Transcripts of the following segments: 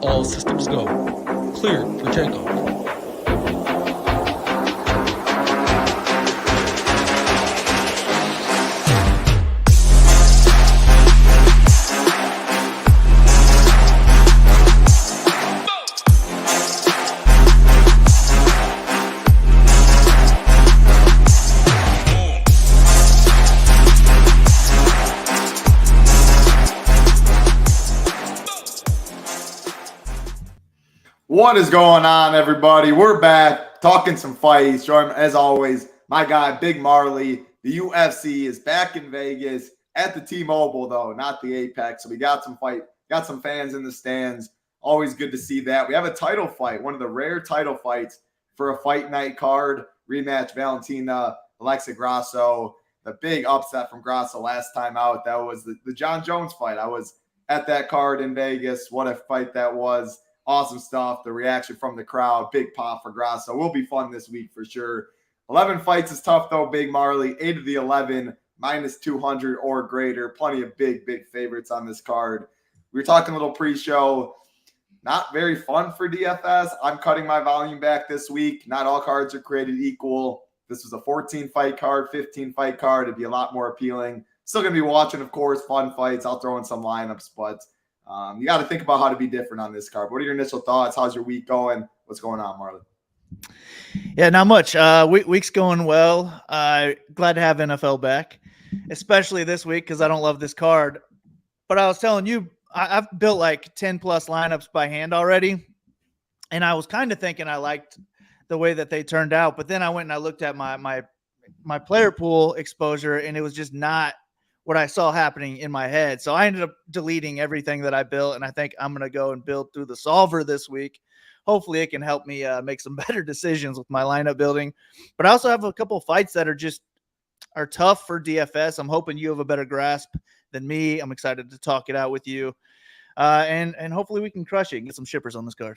All systems go. Clear for takeoff. What is going on, everybody? We're back talking some fights. Join, as always, my guy, Big Marley. The UFC is back in Vegas at the T-Mobile, though, not the Apex. So we got some fans in the stands. Always good to see that. We have a title fight, one of the rare title fights for a fight night card. Rematch Valentina, Alexa Grasso. The big upset from Grasso last time out. That was the John Jones fight. I was at that card in Vegas. What a fight that was. Awesome stuff. The reaction from the crowd. Big pop for Grasso. Will be fun this week for sure. 11 fights is tough, though, Big Marley. 8 of the 11, minus 200 or greater. Plenty of big favorites on this card. We were talking a little pre-show. Not very fun for DFS. I'm cutting my volume back this week. Not all cards are created equal. This was a 14-fight card, 15-fight card. It'd be a lot more appealing. Still going to be watching, of course, fun fights. I'll throw in some lineups, but you got to think about how to be different on this card. What are your initial thoughts? How's your week going? What's going on, Marley? Yeah, not much. Week's going well. Glad to have NFL back, especially this week because I don't love this card. But I was telling you, I've built like 10 plus lineups by hand already, and I was kind of thinking I liked the way that they turned out. But then I went and I looked at my player pool exposure, and it was just not what I saw happening in my head. So I ended up deleting everything that I built, and I think I'm going to go and build through the solver this week. Hopefully it can help me make some better decisions with my lineup building. But I also have a couple of fights that are tough for DFS. I'm hoping you have a better grasp than me. I'm excited to talk it out with you. And hopefully we can crush it and get some shippers on this card.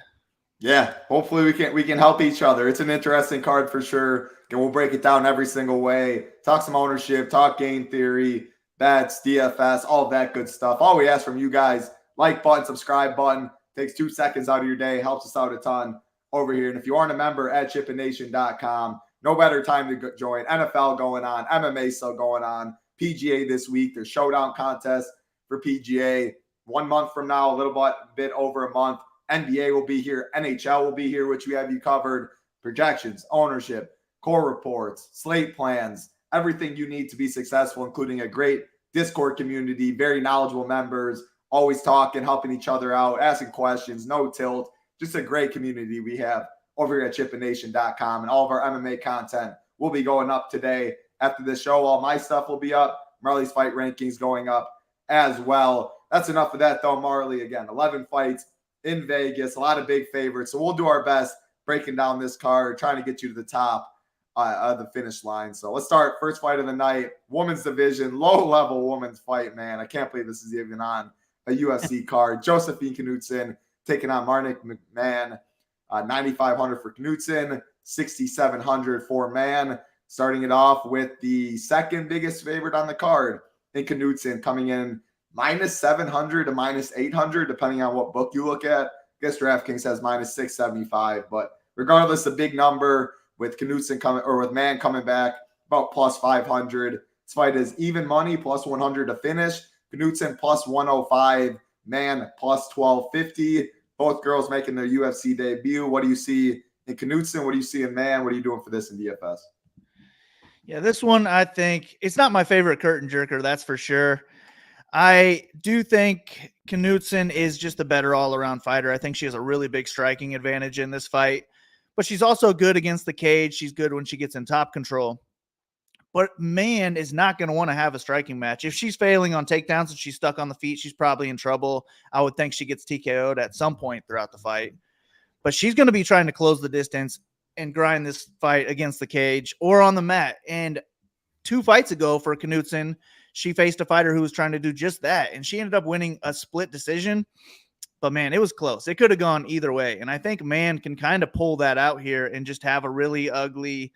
Yeah, hopefully we can help each other. It's an interesting card for sure. And we'll break it down every single way. Talk some ownership, talk game theory, bets, DFS, all of that good stuff. All we ask from you guys, like button, subscribe button. Takes 2 seconds out of your day. Helps us out a ton over here. And if you aren't a member at SHIPITNation.com, no better time to join. NFL going on. MMA still going on. PGA this week. There's showdown contest for PGA. 1 month from now, a little bit over a month. NBA will be here. NHL will be here, which we have you covered. Projections, ownership, core reports, slate plans, everything you need to be successful, including a great Discord community, very knowledgeable members, always talking, helping each other out, asking questions, no tilt. Just a great community we have over here at SHIPITNation.com. And all of our MMA content will be going up today after this show. All my stuff will be up. Marley's fight rankings going up as well. That's enough of that, though, Marley. Again, 11 fights in Vegas, a lot of big favorites. So we'll do our best breaking down this card, trying to get you to the top of the finish line. So let's start. First fight of the night, women's division, low-level women's fight, man. I can't believe this is even on a UFC card. Josephine Knudsen taking on Marnik McMahon. 9,500 for Knudsen, 6,700 for Mann. Starting it off with the second biggest favorite on the card in Knudsen, coming in minus 700 to minus 800, depending on what book you look at. I guess DraftKings has minus 675, but regardless, a big number with Knudsen coming, or with Mann coming back about plus 500. This fight is even money, plus 100 to finish. Knudsen plus 105, Mann plus 1250. Both girls making their UFC debut. What do you see in Knudsen? What do you see in Mann? What are you doing for this in DFS? Yeah, this one, I think it's not my favorite curtain jerker, that's for sure. I do think Knudsen is just a better all-around fighter. I think she has a really big striking advantage in this fight, but she's also good against the cage. She's good when she gets in top control. But Mann is not going to want to have a striking match. If she's failing on takedowns and she's stuck on the feet, she's probably in trouble. I would think she gets TKO'd at some point throughout the fight. But she's going to be trying to close the distance and grind this fight against the cage or on the mat. And 2 fights ago for Knudsen, she faced a fighter who was trying to do just that, and she ended up winning a split decision. But, man, it was close. It could have gone either way. And I think Mann can kind of pull that out here and just have a really ugly,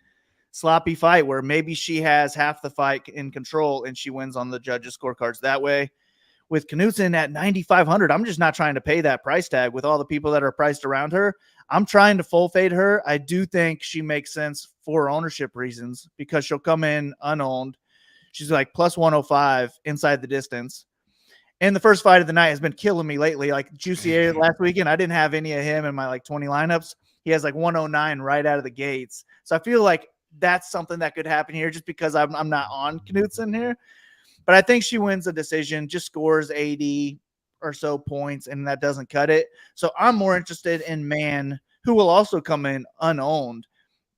sloppy fight where maybe she has half the fight in control and she wins on the judges' scorecards that way. with Knudsen at 9,500, I'm just not trying to pay that price tag with all the people that are priced around her. I'm trying to full fade her. I do think she makes sense for ownership reasons because she'll come in unowned. She's like plus 105 inside the distance. And the first fight of the night has been killing me lately. Like Juicy last weekend, I didn't have any of him in my like 20 lineups. He has like 109 right out of the gates. So I feel like that's something that could happen here just because I'm not on Knudsen here. But I think she wins the decision, just scores 80 or so points, and that doesn't cut it. So I'm more interested in Man, who will also come in unowned.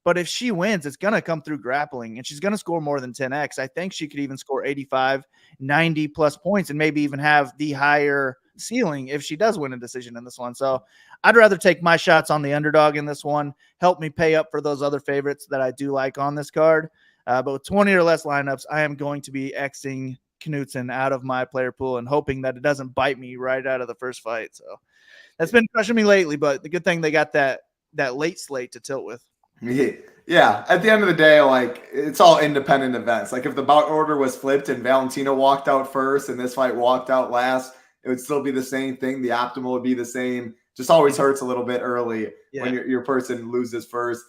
But if she wins, it's going to come through grappling, and she's going to score more than 10x. I think she could even score 85, 90 plus points, and maybe even have the higher ceiling if she does win a decision in this one. So I'd rather take my shots on the underdog in this one, help me pay up for those other favorites that I do like on this card. But with 20 or less lineups, I am going to be Xing Knudsen out of my player pool and hoping that it doesn't bite me right out of the first fight. So that's been crushing me lately, but the good thing they got that late slate to tilt with. Yeah. At the end of the day, like it's all independent events. Like if the bout order was flipped and Valentina walked out first and this fight walked out last, it would still be the same thing. The optimal would be the same. Just always hurts a little bit early when your person loses first.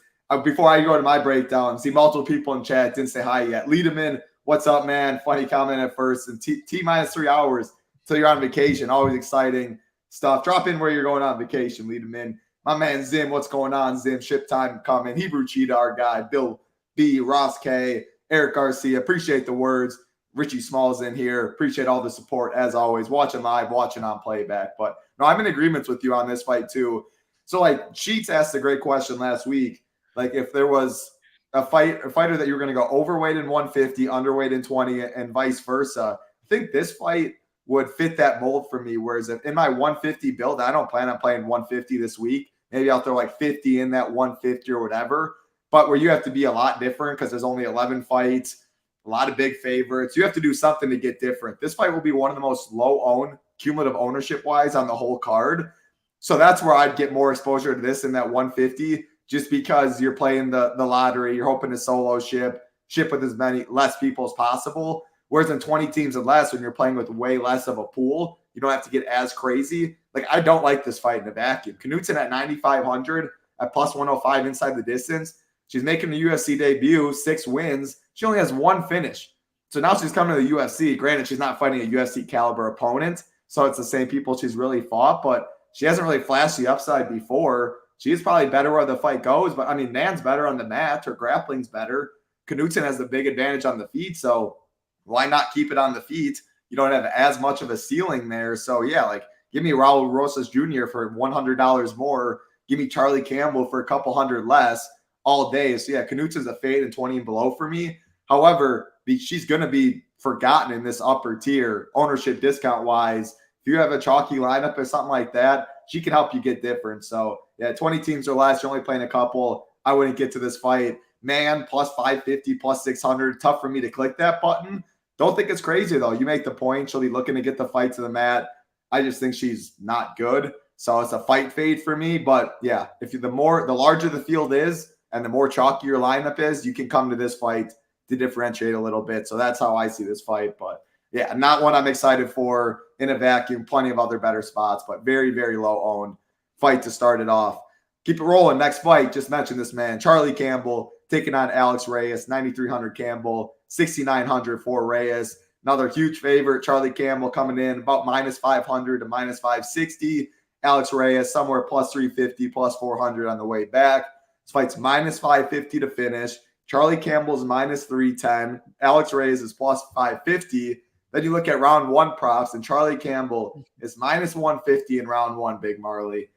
Before I go to my breakdown, see multiple people in chat didn't say hi yet. Lead them in. What's up, man? Funny comment at first. And T minus 3 hours till you're on vacation. Always exciting stuff. Drop in where you're going on vacation. Lead them in. My man Zim, what's going on? Zim, ship time coming. Hebrew Cheetah, our guy. Bill B, Ross K, Eric Garcia. Appreciate the words. Richie Smalls in here. Appreciate all the support as always. Watching live, watching on playback. But no, I'm in agreement with you on this fight too. So like Sheets asked a great question last week. Like if there was a fighter that you were going to go overweight in 150, underweight in 20, and vice versa, I think this fight would fit that mold for me. Whereas if in my 150 build, I don't plan on playing 150 this week. Maybe I'll throw like 50 in that 150 or whatever. But where you have to be a lot different because there's only 11 fights, a lot of big favorites. You have to do something to get different. This fight will be one of the most low-owned, cumulative ownership-wise on the whole card. So that's where I'd get more exposure to this in that 150 just because you're playing the lottery. You're hoping to solo ship with as less people as possible. Whereas in 20 teams and less, when you're playing with way less of a pool, you don't have to get as crazy. Like, I don't like this fight in a vacuum. Knudsen at 9,500 at plus 105 inside the distance. She's making the UFC debut, 6 wins. She only has 1 finish. So now she's coming to the UFC. Granted, she's not fighting a UFC caliber opponent, so it's the same people she's really fought, but she hasn't really flashed the upside before. She's probably better where the fight goes, but I mean, Nan's better on the mat. Her grappling's better. Knudsen has the big advantage on the feet, so why not keep it on the feet? You don't have as much of a ceiling there. So yeah, like give me Raul Rosas Jr. for $100 more. Give me Charlie Campbell for a couple hundred less all day. So yeah, Knudsen's a fade and 20 and below for me. However, she's going to be forgotten in this upper tier ownership discount wise. If you have a chalky lineup or something like that, she can help you get different. So yeah, 20 teams or less, you're only playing a couple. I wouldn't get to this fight. Man, plus 550, plus 600. Tough for me to click that button. Don't think it's crazy though. You make the point. She'll be looking to get the fight to the mat. I just think she's not good. So it's a fight fade for me. But yeah, if you the larger the field is and the more chalky your lineup is, you can come to this fight to differentiate a little bit. So that's how I see this fight. But yeah, not one I'm excited for in a vacuum. Plenty of other better spots, but very, very low owned fight to start it off. Keep it rolling. Next fight, just mentioned this man, Charlie Campbell taking on Alex Reyes, 9,300 Campbell, 6,900 for Reyes. Another huge favorite, Charlie Campbell coming in about minus 500 to minus 560. Alex Reyes somewhere plus 350, plus 400 on the way back. This fight's minus 550 to finish. Charlie Campbell's minus 310. Alex Reyes is plus 550. Then you look at round 1 props, and Charlie Campbell is minus 150 in round 1, Big Marley.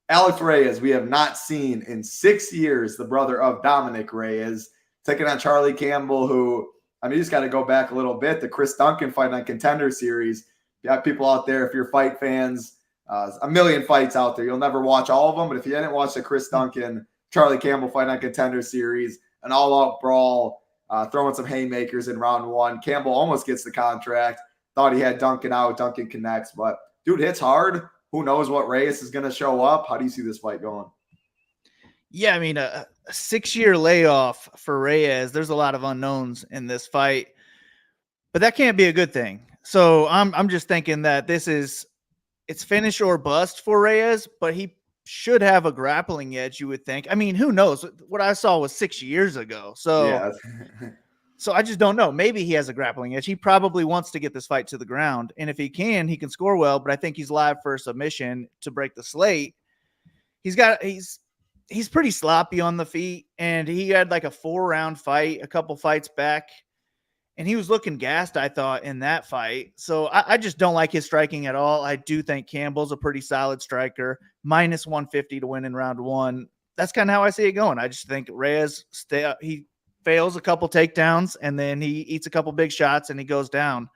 Alex Reyes, we have not seen in 6 years, the brother of Dominic Reyes, taking on Charlie Campbell, who, I mean, you just got to go back a little bit. The Chris Duncan fight on Contender Series. You got people out there, if you're fight fans, a million fights out there. You'll never watch all of them, but if you hadn't watched the Chris Duncan, Charlie Campbell fight on Contender Series, an all-out brawl, throwing some haymakers in round 1. Campbell almost gets the contract. Thought he had Duncan out. Duncan connects, but dude hits hard. Who knows what Reyes is going to show up? How do you see this fight going? Yeah, I mean, a 6-year layoff for Reyes. There's a lot of unknowns in this fight, but that can't be a good thing. So I'm just thinking that it's finish or bust for Reyes, but he should have a grappling edge, you would think. I mean, who knows? What I saw was 6 years ago. Yeah. So I just don't know. Maybe he has a grappling edge. He probably wants to get this fight to the ground. And if he can score well, but I think he's live for a submission to break the slate. He's pretty sloppy on the feet, and he had like a 4-round fight a couple fights back, and he was looking gassed, I thought, in that fight. So I just don't like his striking at all. I do think Campbell's a pretty solid striker, minus 150 to win in round 1. That's kind of how I see it going. I just think Reyes, he fails a couple takedowns, and then he eats a couple big shots, and he goes down.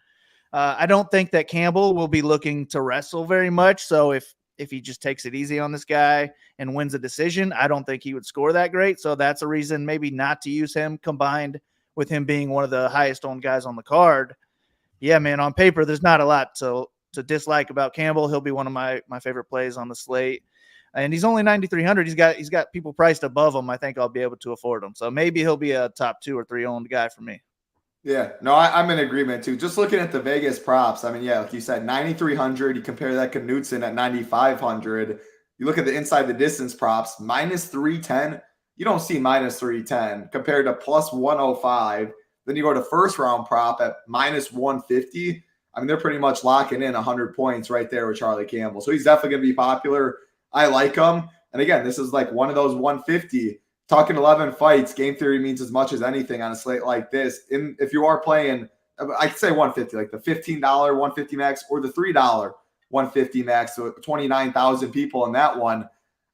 I don't think that Campbell will be looking to wrestle very much. So if he just takes it easy on this guy and wins a decision, I don't think he would score that great. So that's a reason maybe not to use him, combined with him being one of the highest owned guys on the card. Yeah, man, on paper, there's not a lot to dislike about Campbell. He'll be one of my favorite plays on the slate. And he's only 9,300. He's got people priced above him. I think I'll be able to afford him. So maybe he'll be a top 2 or 3 owned guy for me. Yeah, no, I'm in agreement too. Just looking at the Vegas props, I mean, yeah, like you said, 9,300. You compare that to Knudsen at 9,500. You look at the inside the distance props, minus 310. You don't see minus 310 compared to plus 105. Then you go to first round prop at minus 150. I mean, they're pretty much locking in 100 points right there with Charlie Campbell. So he's definitely going to be popular. I like him. And again, this is like one of those 150. Talking 11 fights, game theory means as much as anything on a slate like this. If you are playing, I could say 150, like the $15 150 max or the $3 150 max, so 29,000 people in that one,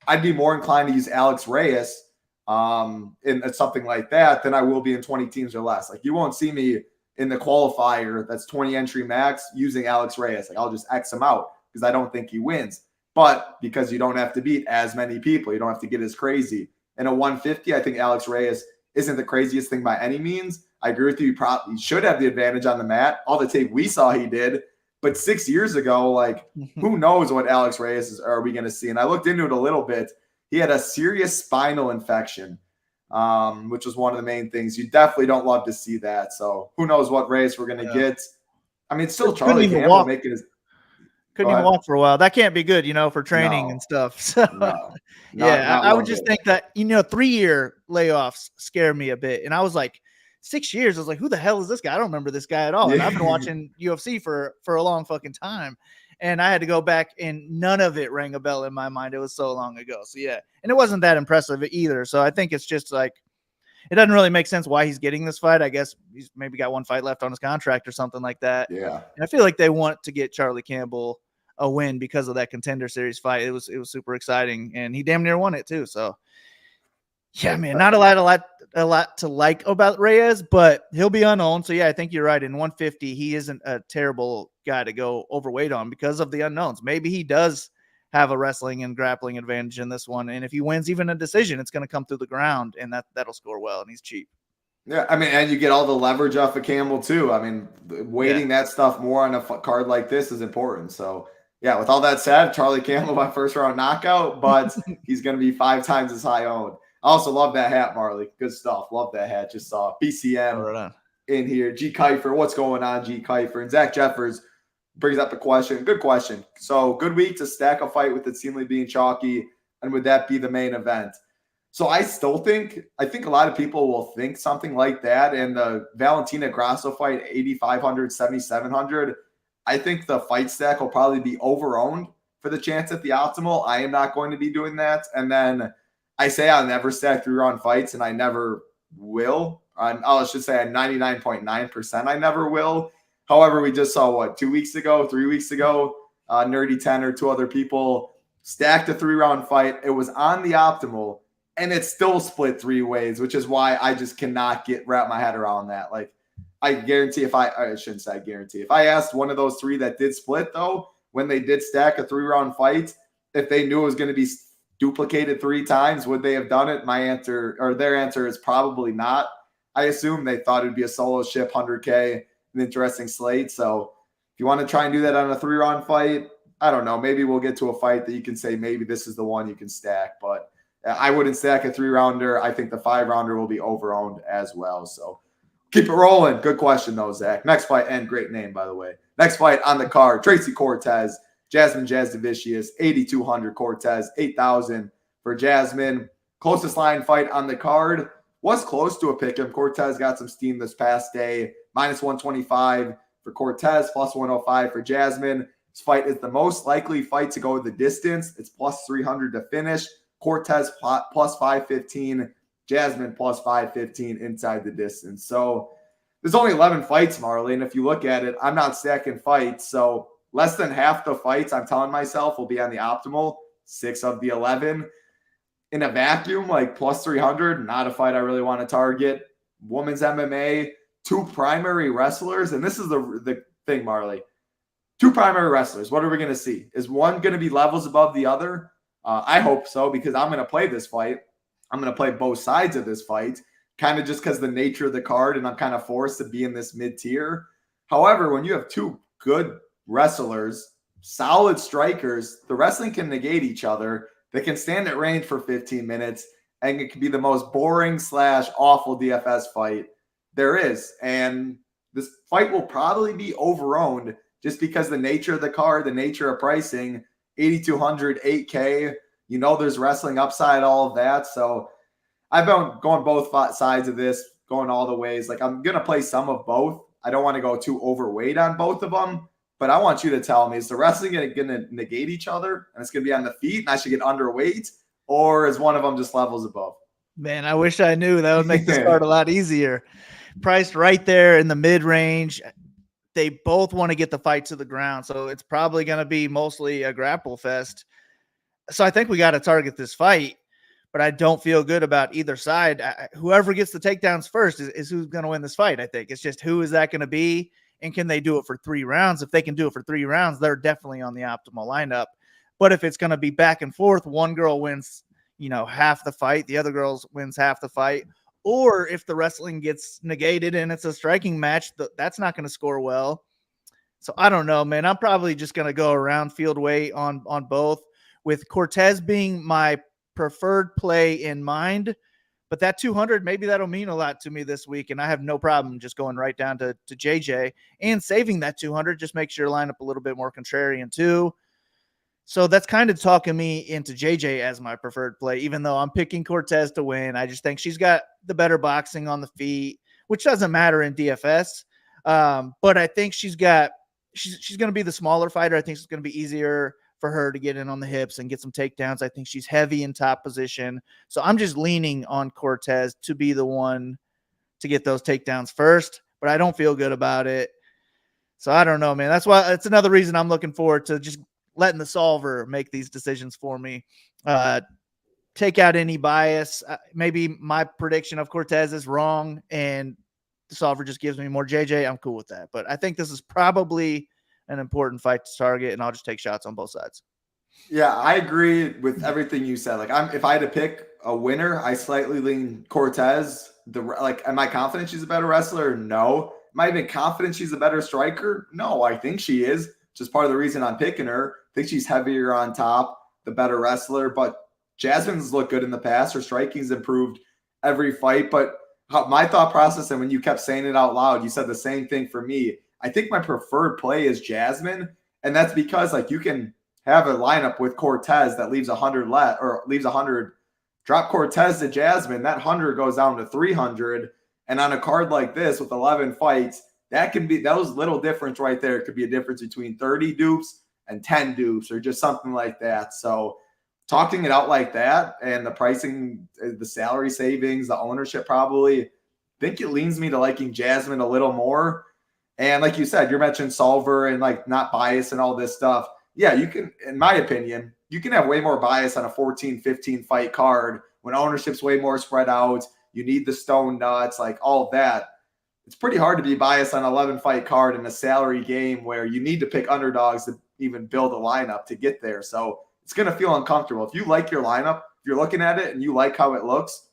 I'd be more inclined to use Alex Reyes in something like that than I will be in 20 teams or less. Like you won't see me in the qualifier that's 20 entry max using Alex Reyes. Like I'll just X him out because I don't think he wins. But because you don't have to beat as many people, you don't have to get as crazy. In a 150, I think Alex Reyes isn't the craziest thing by any means. I agree with you. He probably should have the advantage on the mat. All the tape we saw he did. But 6 years ago, like, who knows what Alex Reyes are we going to see? And I looked into it a little bit. He had a serious spinal infection, which was one of the main things. You definitely don't love to see that. So who knows what Reyes we're going to get. I mean, it's still Charlie Campbell making his – couldn't even walk for a while. That can't be good, for training and stuff. So, I would just think that, 3-year layoffs scare me a bit. And I was like, 6 years. I was like, who the hell is this guy? I don't remember this guy at all. And I've been watching UFC for a long fucking time. And I had to go back and none of it rang a bell in my mind. It was so long ago. So, yeah. And it wasn't that impressive either. So I think it's just like, it doesn't really make sense why he's getting this fight. I guess he's maybe got one fight left on his contract or something like that. Yeah. And I feel like they want to get Charlie Campbell a win because of that Contender Series fight. It was super exciting, and he damn near won it too. So, yeah, man, not a lot to like about Reyes, but he'll be unowned. So, yeah, I think you're right. In 150, he isn't a terrible guy to go overweight on because of the unknowns. Maybe he does have a wrestling and grappling advantage in this one, and if he wins even a decision, it's going to come through the ground, and that'll score well, and he's cheap. Yeah, I mean, and you get all the leverage off of Campbell too. I mean, weighting that stuff more on a card like this is important. So, yeah, with all that said, Charlie Campbell, my first round knockout, but he's going to be 5 times as high owned. I also love that hat, Marley. Good stuff. Love that hat. Just saw BCM in here. G. Kiefer, what's going on, G. Kiefer? And Zach Jeffers brings up the question. Good question. So, good week to stack a fight with it seemingly being chalky, and would that be the main event? So, I think a lot of people will think something like that. And the Valentina Grasso fight, 8,500, 7,700. I think the fight stack will probably be over-owned for the chance at the optimal. I am not going to be doing that. And then I say I'll never stack 3-round fights, and I never will. I should say I'm 99.9% I never will. However, we just saw, 3 weeks ago, Nerdy 10 or 2 other people stacked a 3-round fight. It was on the optimal, and it still split 3 ways, which is why I just cannot wrap my head around that. Like, I guarantee if I asked one of those 3 that did split, though, when they did stack a 3-round fight, if they knew it was going to be duplicated 3 times, would they have done it? Their answer is probably not. I assume they thought it'd be a solo ship, 100K, an interesting slate. So if you want to try and do that on a 3-round fight, I don't know. Maybe we'll get to a fight that you can say maybe this is the one you can stack, but I wouldn't stack a 3-rounder. I think the 5-rounder will be over-owned as well. So Keep it rolling. Good question, though, Zach. Next fight, and great name, by the way. Next fight on the card, Tracy Cortez, Jasmine Jasdavicius, 8,200 Cortez, 8,000 for Jasmine. Closest line fight on the card was close to a pick 'em. Cortez got some steam this past day. -125 for Cortez, +105 for Jasmine. This fight is the most likely fight to go the distance. It's +300 to finish. Cortez +515. Jasmine +515 inside the distance. So there's only 11 fights, Marley. And if you look at it, I'm not stacking fights. So less than half the fights I'm telling myself will be on the optimal. 6 of the 11. In a vacuum, like +300, not a fight I really want to target. Women's MMA, 2 primary wrestlers. And this is the thing, Marley. 2 primary wrestlers. What are we going to see? Is one going to be levels above the other? I hope so, because I'm going to play this fight. I'm going to play both sides of this fight, kind of just because the nature of the card, and I'm kind of forced to be in this mid-tier. However, when you have 2 good wrestlers, solid strikers, the wrestling can negate each other. They can stand at range for 15 minutes, and it can be the most boring / awful DFS fight there is. And this fight will probably be overowned just because the nature of the card, the nature of pricing, 8,200, 8K, there's wrestling upside, all of that. So I've been going both sides of this, going all the ways. Like, I'm going to play some of both. I don't want to go too overweight on both of them, but I want you to tell me, is the wrestling going to negate each other and it's going to be on the feet and I should get underweight, or is one of them just levels above? Man, I wish I knew. That would make this card a lot easier. Priced right there in the mid-range. They both want to get the fight to the ground, so it's probably going to be mostly a grapple fest. So I think we got to target this fight, but I don't feel good about either side. Whoever gets the takedowns first is who's going to win this fight, I think. It's just, who is that going to be, and can they do it for 3 rounds? If they can do it for 3 rounds, they're definitely on the optimal lineup. But if it's going to be back and forth, one girl wins, half the fight, the other girl wins half the fight, or if the wrestling gets negated and it's a striking match, that's not going to score well. So I don't know, man. I'm probably just going to go around field weight on both, with Cortez being my preferred play in mind. But that 200, maybe that'll mean a lot to me this week, and I have no problem just going right down to JJ and saving that 200. Just makes your lineup a little bit more contrarian too. So that's kind of talking me into JJ as my preferred play, even though I'm picking Cortez to win. I just think she's got the better boxing on the feet, which doesn't matter in DFS. But I think she's going to be the smaller fighter. I think it's going to be easier for her to get in on the hips and get some takedowns. I think she's heavy in top position. So I'm just leaning on Cortez to be the one to get those takedowns first, but I don't feel good about it. So I don't know, man. That's why it's another reason I'm looking forward to just letting the solver make these decisions for me. Take out any bias. Maybe my prediction of Cortez is wrong and the solver just gives me more JJ. I'm cool with that. But I think this is probably an important fight to target, and I'll just take shots on both sides. Yeah, I agree with everything you said. Like, if I had to pick a winner, I slightly lean Cortez. Am I confident she's a better wrestler? No. Am I even confident she's a better striker? No, I think she is. Just part of the reason I'm picking her. I think she's heavier on top, the better wrestler. But Jasmine's looked good in the past. Her striking's improved every fight. But my thought process, and when you kept saying it out loud, you said the same thing for me. I think my preferred play is Jasmine, and that's because you can have a lineup with Cortez that leaves 100 left, or leaves 100. Drop Cortez to Jasmine, that 100 goes down to 300, and on a card like this with 11 fights, that can be those little difference right there. It could be a difference between 30 dupes and 10 dupes, or just something like that. So talking it out like that, and the pricing, the salary savings, the ownership, probably, I think it leans me to liking Jasmine a little more. And like you said, you mentioned solver and not bias and all this stuff. Yeah, you can, in my opinion, you can have way more bias on a 14, 15 fight card when ownership's way more spread out. You need the stone nuts, all of that. It's pretty hard to be biased on an 11 fight card in a salary game where you need to pick underdogs to even build a lineup to get there. So it's going to feel uncomfortable. If you like your lineup, if you're looking at it and you like how it looks,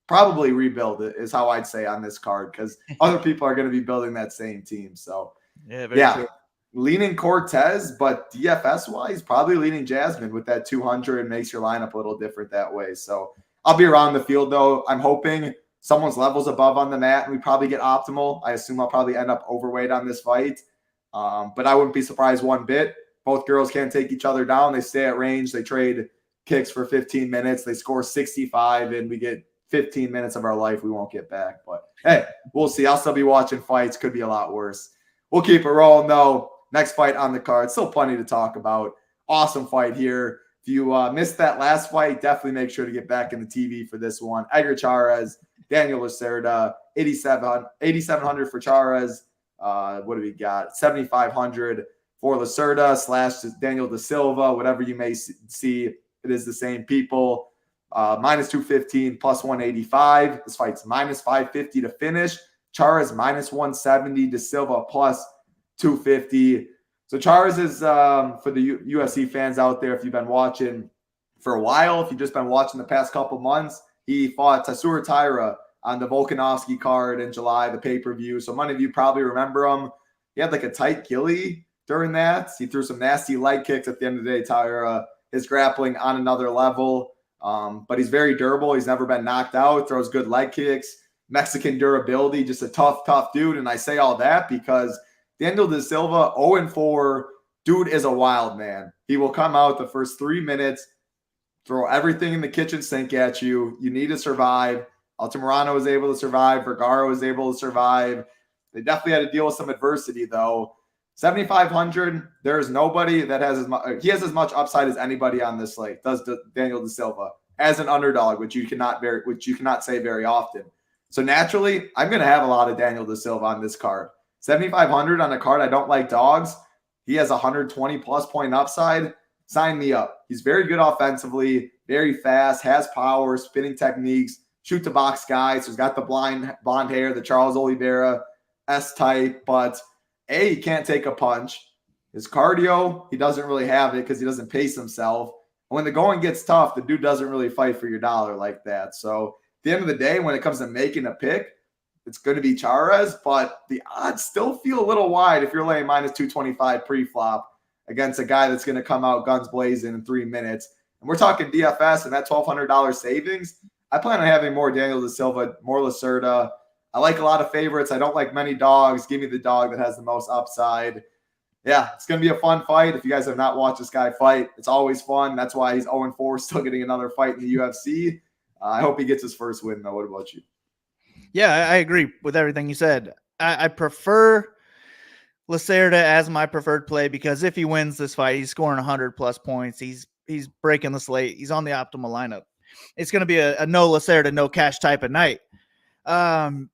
probably rebuild it is how I'd say on this card, because other people are going to be building that same team. So yeah, true. Leaning Cortez, but DFS wise, probably leaning Jasmine with that 200 makes your lineup a little different that way. So I'll be around the field though. I'm hoping someone's levels above on the mat and we probably get optimal. I assume I'll probably end up overweight on this fight. But I wouldn't be surprised one bit. Both girls can't take each other down. They stay at range. They trade kicks for 15 minutes. They score 65, and we get 15 minutes of our life we won't get back. But, hey, we'll see. I'll still be watching fights. Could be a lot worse. We'll keep it rolling, though. Next fight on the card. Still plenty to talk about. Awesome fight here. If you missed that last fight, definitely make sure to get back in the TV for this one. Edgar Chairez, Daniel Lacerda, 8,700 for Chairez. What do we got? 7,500 for Lacerda / Daniel Da Silva, whatever you may see. It is the same people. Minus 215, plus 185. This fight's minus 550 to finish. Chairez minus 170. Da Silva plus 250. So Chairez is, for the UFC fans out there, if you've been watching for a while, if you've just been watching the past couple months, he fought Taisur Taira on the Volkanovski card in July, the pay-per-view. So many of you probably remember him. He had like a tight ghillie during that. He threw some nasty leg kicks at the end of the day. Taira is grappling on another level, but he's very durable. He's never been knocked out, throws good leg kicks, Mexican durability, just a tough dude. And I say all that because Daniel Da Silva, 0-4, dude is a wild man. He will come out the first 3 minutes, throw everything in the kitchen sink at you. You need to survive. Altamirano was able to survive. Vergara was able to survive. They definitely had to deal with some adversity, though. 7,500, there is nobody that has as much. He has as much upside as anybody on this slate, does Daniel Da Silva, as an underdog, which you cannot say very often. So naturally, I'm going to have a lot of Daniel Da Silva on this card. 7,500 on a card I don't like dogs. He has 120-plus point upside. Sign me up. He's very good offensively, very fast, has power, spinning techniques, shoot-to-box guy. So he's got the blonde hair, the Charles Oliveira S-type, but he can't take a punch. His cardio, he doesn't really have it because he doesn't pace himself. And when the going gets tough, the dude doesn't really fight for your dollar like that. So at the end of the day, when it comes to making a pick, it's going to be Chairez, but the odds still feel a little wide if you're laying minus 225 pre-flop against a guy that's going to come out guns blazing in 3 minutes. And we're talking DFS and that $1,200 savings. I plan on having more Daniel Da Silva, more Lacerda. I like a lot of favorites. I don't like many dogs. Give me the dog that has the most upside. Yeah, it's going to be a fun fight. If you guys have not watched this guy fight, it's always fun. That's why he's 0-4, still getting another fight in the UFC. I hope he gets his first win, though. What about you? Yeah, I agree with everything you said. I prefer Lacerda as my preferred play because if he wins this fight, he's scoring 100-plus points. He's breaking the slate. He's on the optimal lineup. It's going to be a no Lacerda, no cash type of night. And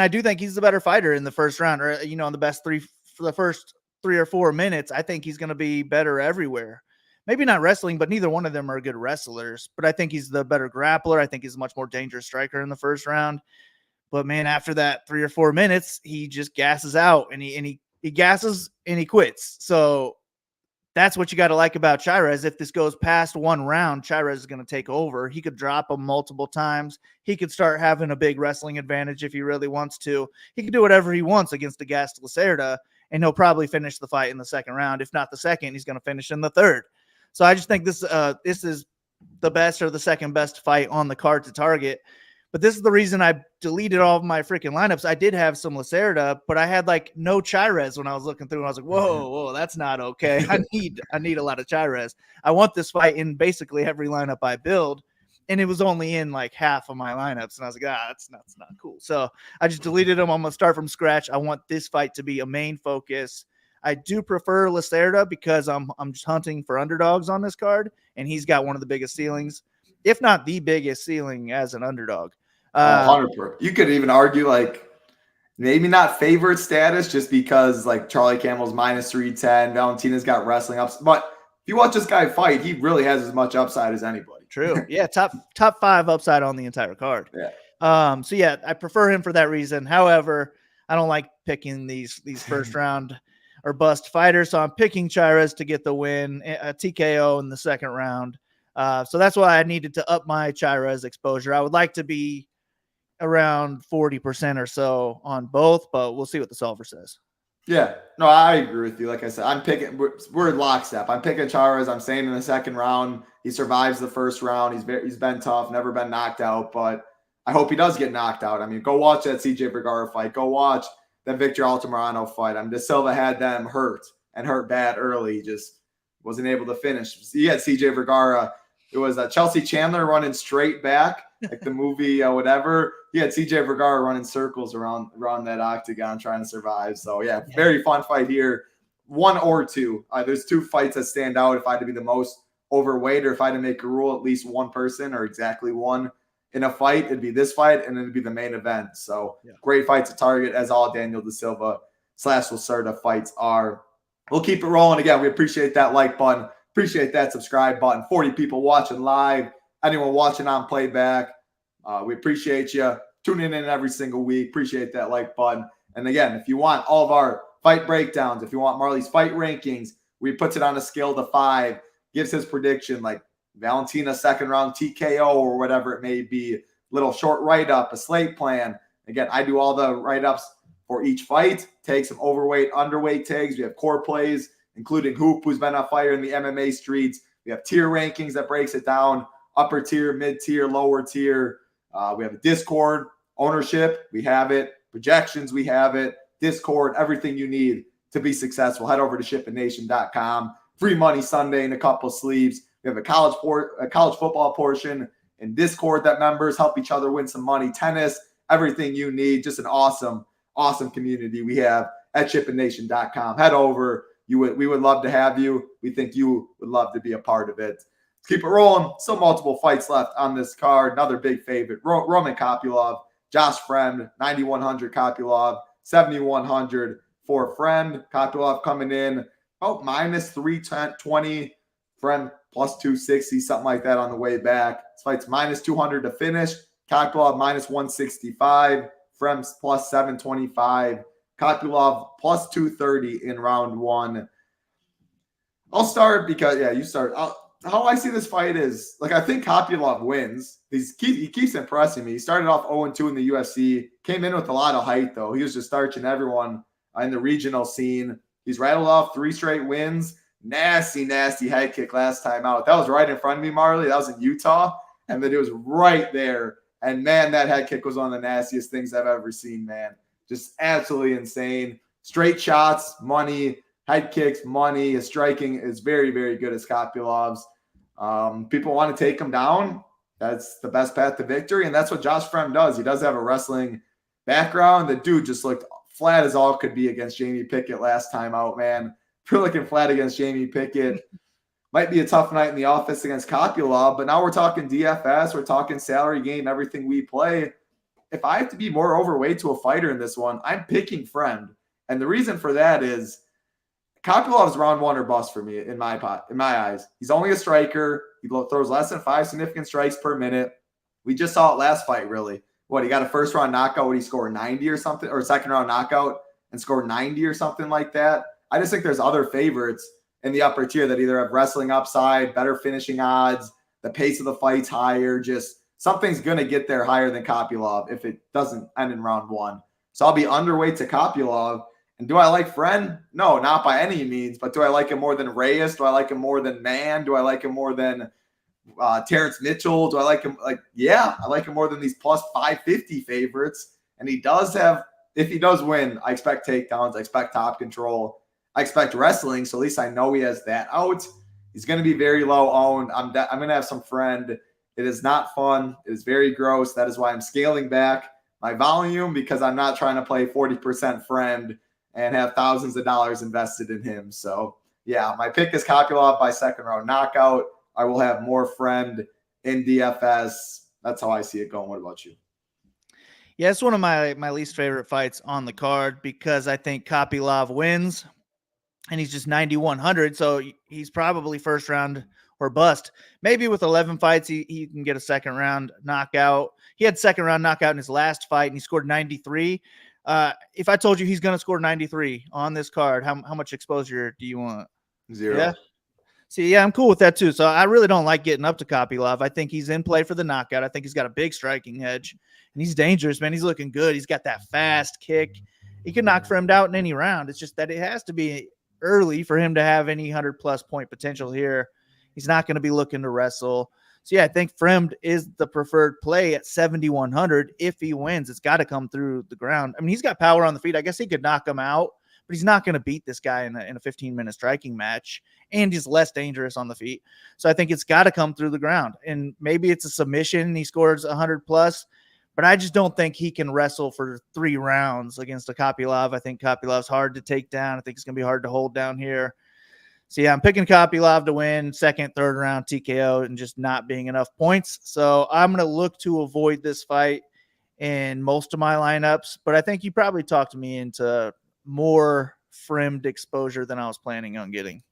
I do think he's the better fighter in the first round, or in the best three for the first 3 or 4 minutes. I think he's going to be better everywhere. Maybe not wrestling, but neither one of them are good wrestlers. But I think he's the better grappler. I think he's a much more dangerous striker in the first round. But man, after that 3 or 4 minutes, he just gasses out and he gasses and he quits. So that's what you got to like about Chairez. If this goes past 1 round, Chairez is going to take over. He could drop him multiple times. He could start having a big wrestling advantage if he really wants to. He can do whatever he wants against a gassed Lacerda, and he'll probably finish the fight in the second round. If not the second, he's going to finish in the third. So I just think this is the best or the second best fight on the card to target. But this is the reason I deleted all of my freaking lineups. I did have some Lacerda, but I had like no Chairez when I was looking through. And I was like, whoa, that's not okay. I need a lot of Chairez. I want this fight in basically every lineup I build. And it was only in like half of my lineups. And I was like, that's not cool. So I just deleted them. I'm going to start from scratch. I want this fight to be a main focus. I do prefer Lacerda because I'm just hunting for underdogs on this card. And he's got one of the biggest ceilings, if not the biggest ceiling as an underdog. 100%. You could even argue like maybe not favorite status just because like Charlie Campbell's minus 310, Valentina's got wrestling ups. But if you watch this guy fight, he really has as much upside as anybody. True. Yeah, top 5 upside on the entire card. Yeah. So yeah, I prefer him for that reason. However, I don't like picking these first round or bust fighters. So I'm picking Chairez to get the win, a TKO in the second round. So that's why I needed to up my Chairez exposure. I would like to be around 40% or so on both, but we'll see what the solver says. Yeah, no, I agree with you. Like I said, we're in lockstep. I'm picking Chairez. I'm saying in the second round, he survives the first round. He's been tough, never been knocked out, but I hope he does get knocked out. I mean, go watch that CJ Vergara fight. Go watch that Victor Altamirano fight. I mean, De Silva had them hurt and hurt bad early. He just wasn't able to finish. He had CJ Vergara. It was Chelsea Chandler running straight back, like the movie, whatever. He had CJ Vergara running circles around that octagon trying to survive. So, yeah, very fun fight here. One or two. There's two fights that stand out. If I had to be the most overweight, or if I had to make a rule, at least one person or exactly one in a fight, it'd be this fight, and it'd be the main event. So great fight to target, as all Daniel De Silva / Lacerda fights are. We'll keep it rolling. Again, we appreciate that like button. Appreciate that subscribe button. 40 people watching live. Anyone watching on playback, we appreciate you tuning in every single week. Appreciate that like button. And again, if you want all of our fight breakdowns, if you want Marley's fight rankings, we puts it on a scale to 5, gives his prediction, like Valentina second round TKO or whatever it may be, little short write-up, a slate plan. Again, I do all the write-ups for each fight, take some overweight, underweight tags. We have core plays, including Hoop, who's been a fighter in the MMA streets. We have tier rankings that breaks it down, upper tier, mid-tier, lower tier. We have a Discord, ownership, we have it, projections, we have it, Discord, everything you need to be successful. Head over to ShipItNation.com. Free money Sunday in a couple sleeves. We have a college football portion in Discord that members help each other win some money. Tennis, everything you need. Just an awesome community we have at ShipItNation.com. Head over. We would love to have you. We think you would love to be a part of it. Let's keep it rolling. Still multiple fights left on this card. Another big favorite, Roman Kopylov, Josh Friend, 9,100 Kopylov, 7,100 for Friend. Kopylov coming in minus 320. Friend plus 260, something like that on the way back. This fight's minus 200 to finish. Kopylov minus 165. Friend plus 725. Kopylov plus 230 in round 1. I'll start because, you start. How I see this fight is, I think Kopylov wins. He keeps impressing me. He started off 0-2 in the UFC. Came in with a lot of height, though. He was just starching everyone in the regional scene. He's rattled off 3 straight wins. Nasty head kick last time out. That was right in front of me, Marley. That was in Utah. And then it was right there. And, man, that head kick was one of the nastiest things I've ever seen, man. Just absolutely insane. Straight shots, money. Head kicks, money. His striking is very, very good as Kopylov's. People want to take him down. That's the best path to victory. And that's what Josh Friend does. He does have a wrestling background. The dude just looked flat as all could be against Jamie Pickett last time out, man. If you're looking flat against Jamie Pickett, might be a tough night in the office against Kopylov, but now we're talking DFS, we're talking salary game, everything we play. If I have to be more overweight to a fighter in this one, I'm picking Friend. And the reason for that is Kopylov's round 1 or bust for me in my eyes. He's only a striker. He throws less than 5 significant strikes per minute. We just saw it last fight, really. He got a first round knockout when he scored 90 or something, or a second round knockout and scored 90 or something like that. I just think there's other favorites in the upper tier that either have wrestling upside, better finishing odds, the pace of the fight's higher, just something's going to get there higher than Kopylov if it doesn't end in round 1. So I'll be underweight to Kopylov. And do I like Friend? No, not by any means. But do I like him more than Reyes? Do I like him more than Mann? Do I like him more than Terrence Mitchell? Do I like him? I like him more than these plus 550 favorites. And he does have, if he does win, I expect takedowns. I expect top control. I expect wrestling. So at least I know he has that out. He's going to be very low owned. I'm going to have some Friend. It is not fun. It is very gross. That is why I'm scaling back my volume, because I'm not trying to play 40% Friend and have thousands of dollars invested in him. So, yeah, my pick is Kopylov by second round knockout. I will have more Friend in DFS. That's how I see it going. What about you? Yeah, it's one of my least favorite fights on the card because I think Kopylov wins, and he's just 9,100, so he's probably first round or bust. Maybe with 11 fights, he can get a second round knockout. He had second round knockout in his last fight, and he scored 93. If I told you he's going to score 93 on this card, how much exposure do you want? 0. Yeah. See, yeah, I'm cool with that too. So I really don't like getting up to Kopylov. I think he's in play for the knockout. I think he's got a big striking edge, and he's dangerous, man. He's looking good. He's got that fast kick. He can knock Friend out in any round. It's just that it has to be early for him to have any 100-plus point potential here. He's not going to be looking to wrestle. So yeah, I think Fremd is the preferred play at 7,100. If he wins, it's got to come through the ground. I mean, he's got power on the feet. I guess he could knock him out, but he's not going to beat this guy in a 15-minute striking match, and he's less dangerous on the feet. So I think it's got to come through the ground, and maybe it's a submission and he scores 100 plus, but I just don't think he can wrestle for 3 rounds against a Kopylov. I think Kopylov's hard to take down. I think it's going to be hard to hold down here. So yeah, I'm picking Kopylov to win second, third round TKO and just not being enough points. So I'm going to look to avoid this fight in most of my lineups, but I think you probably talked me into more Fremd exposure than I was planning on getting.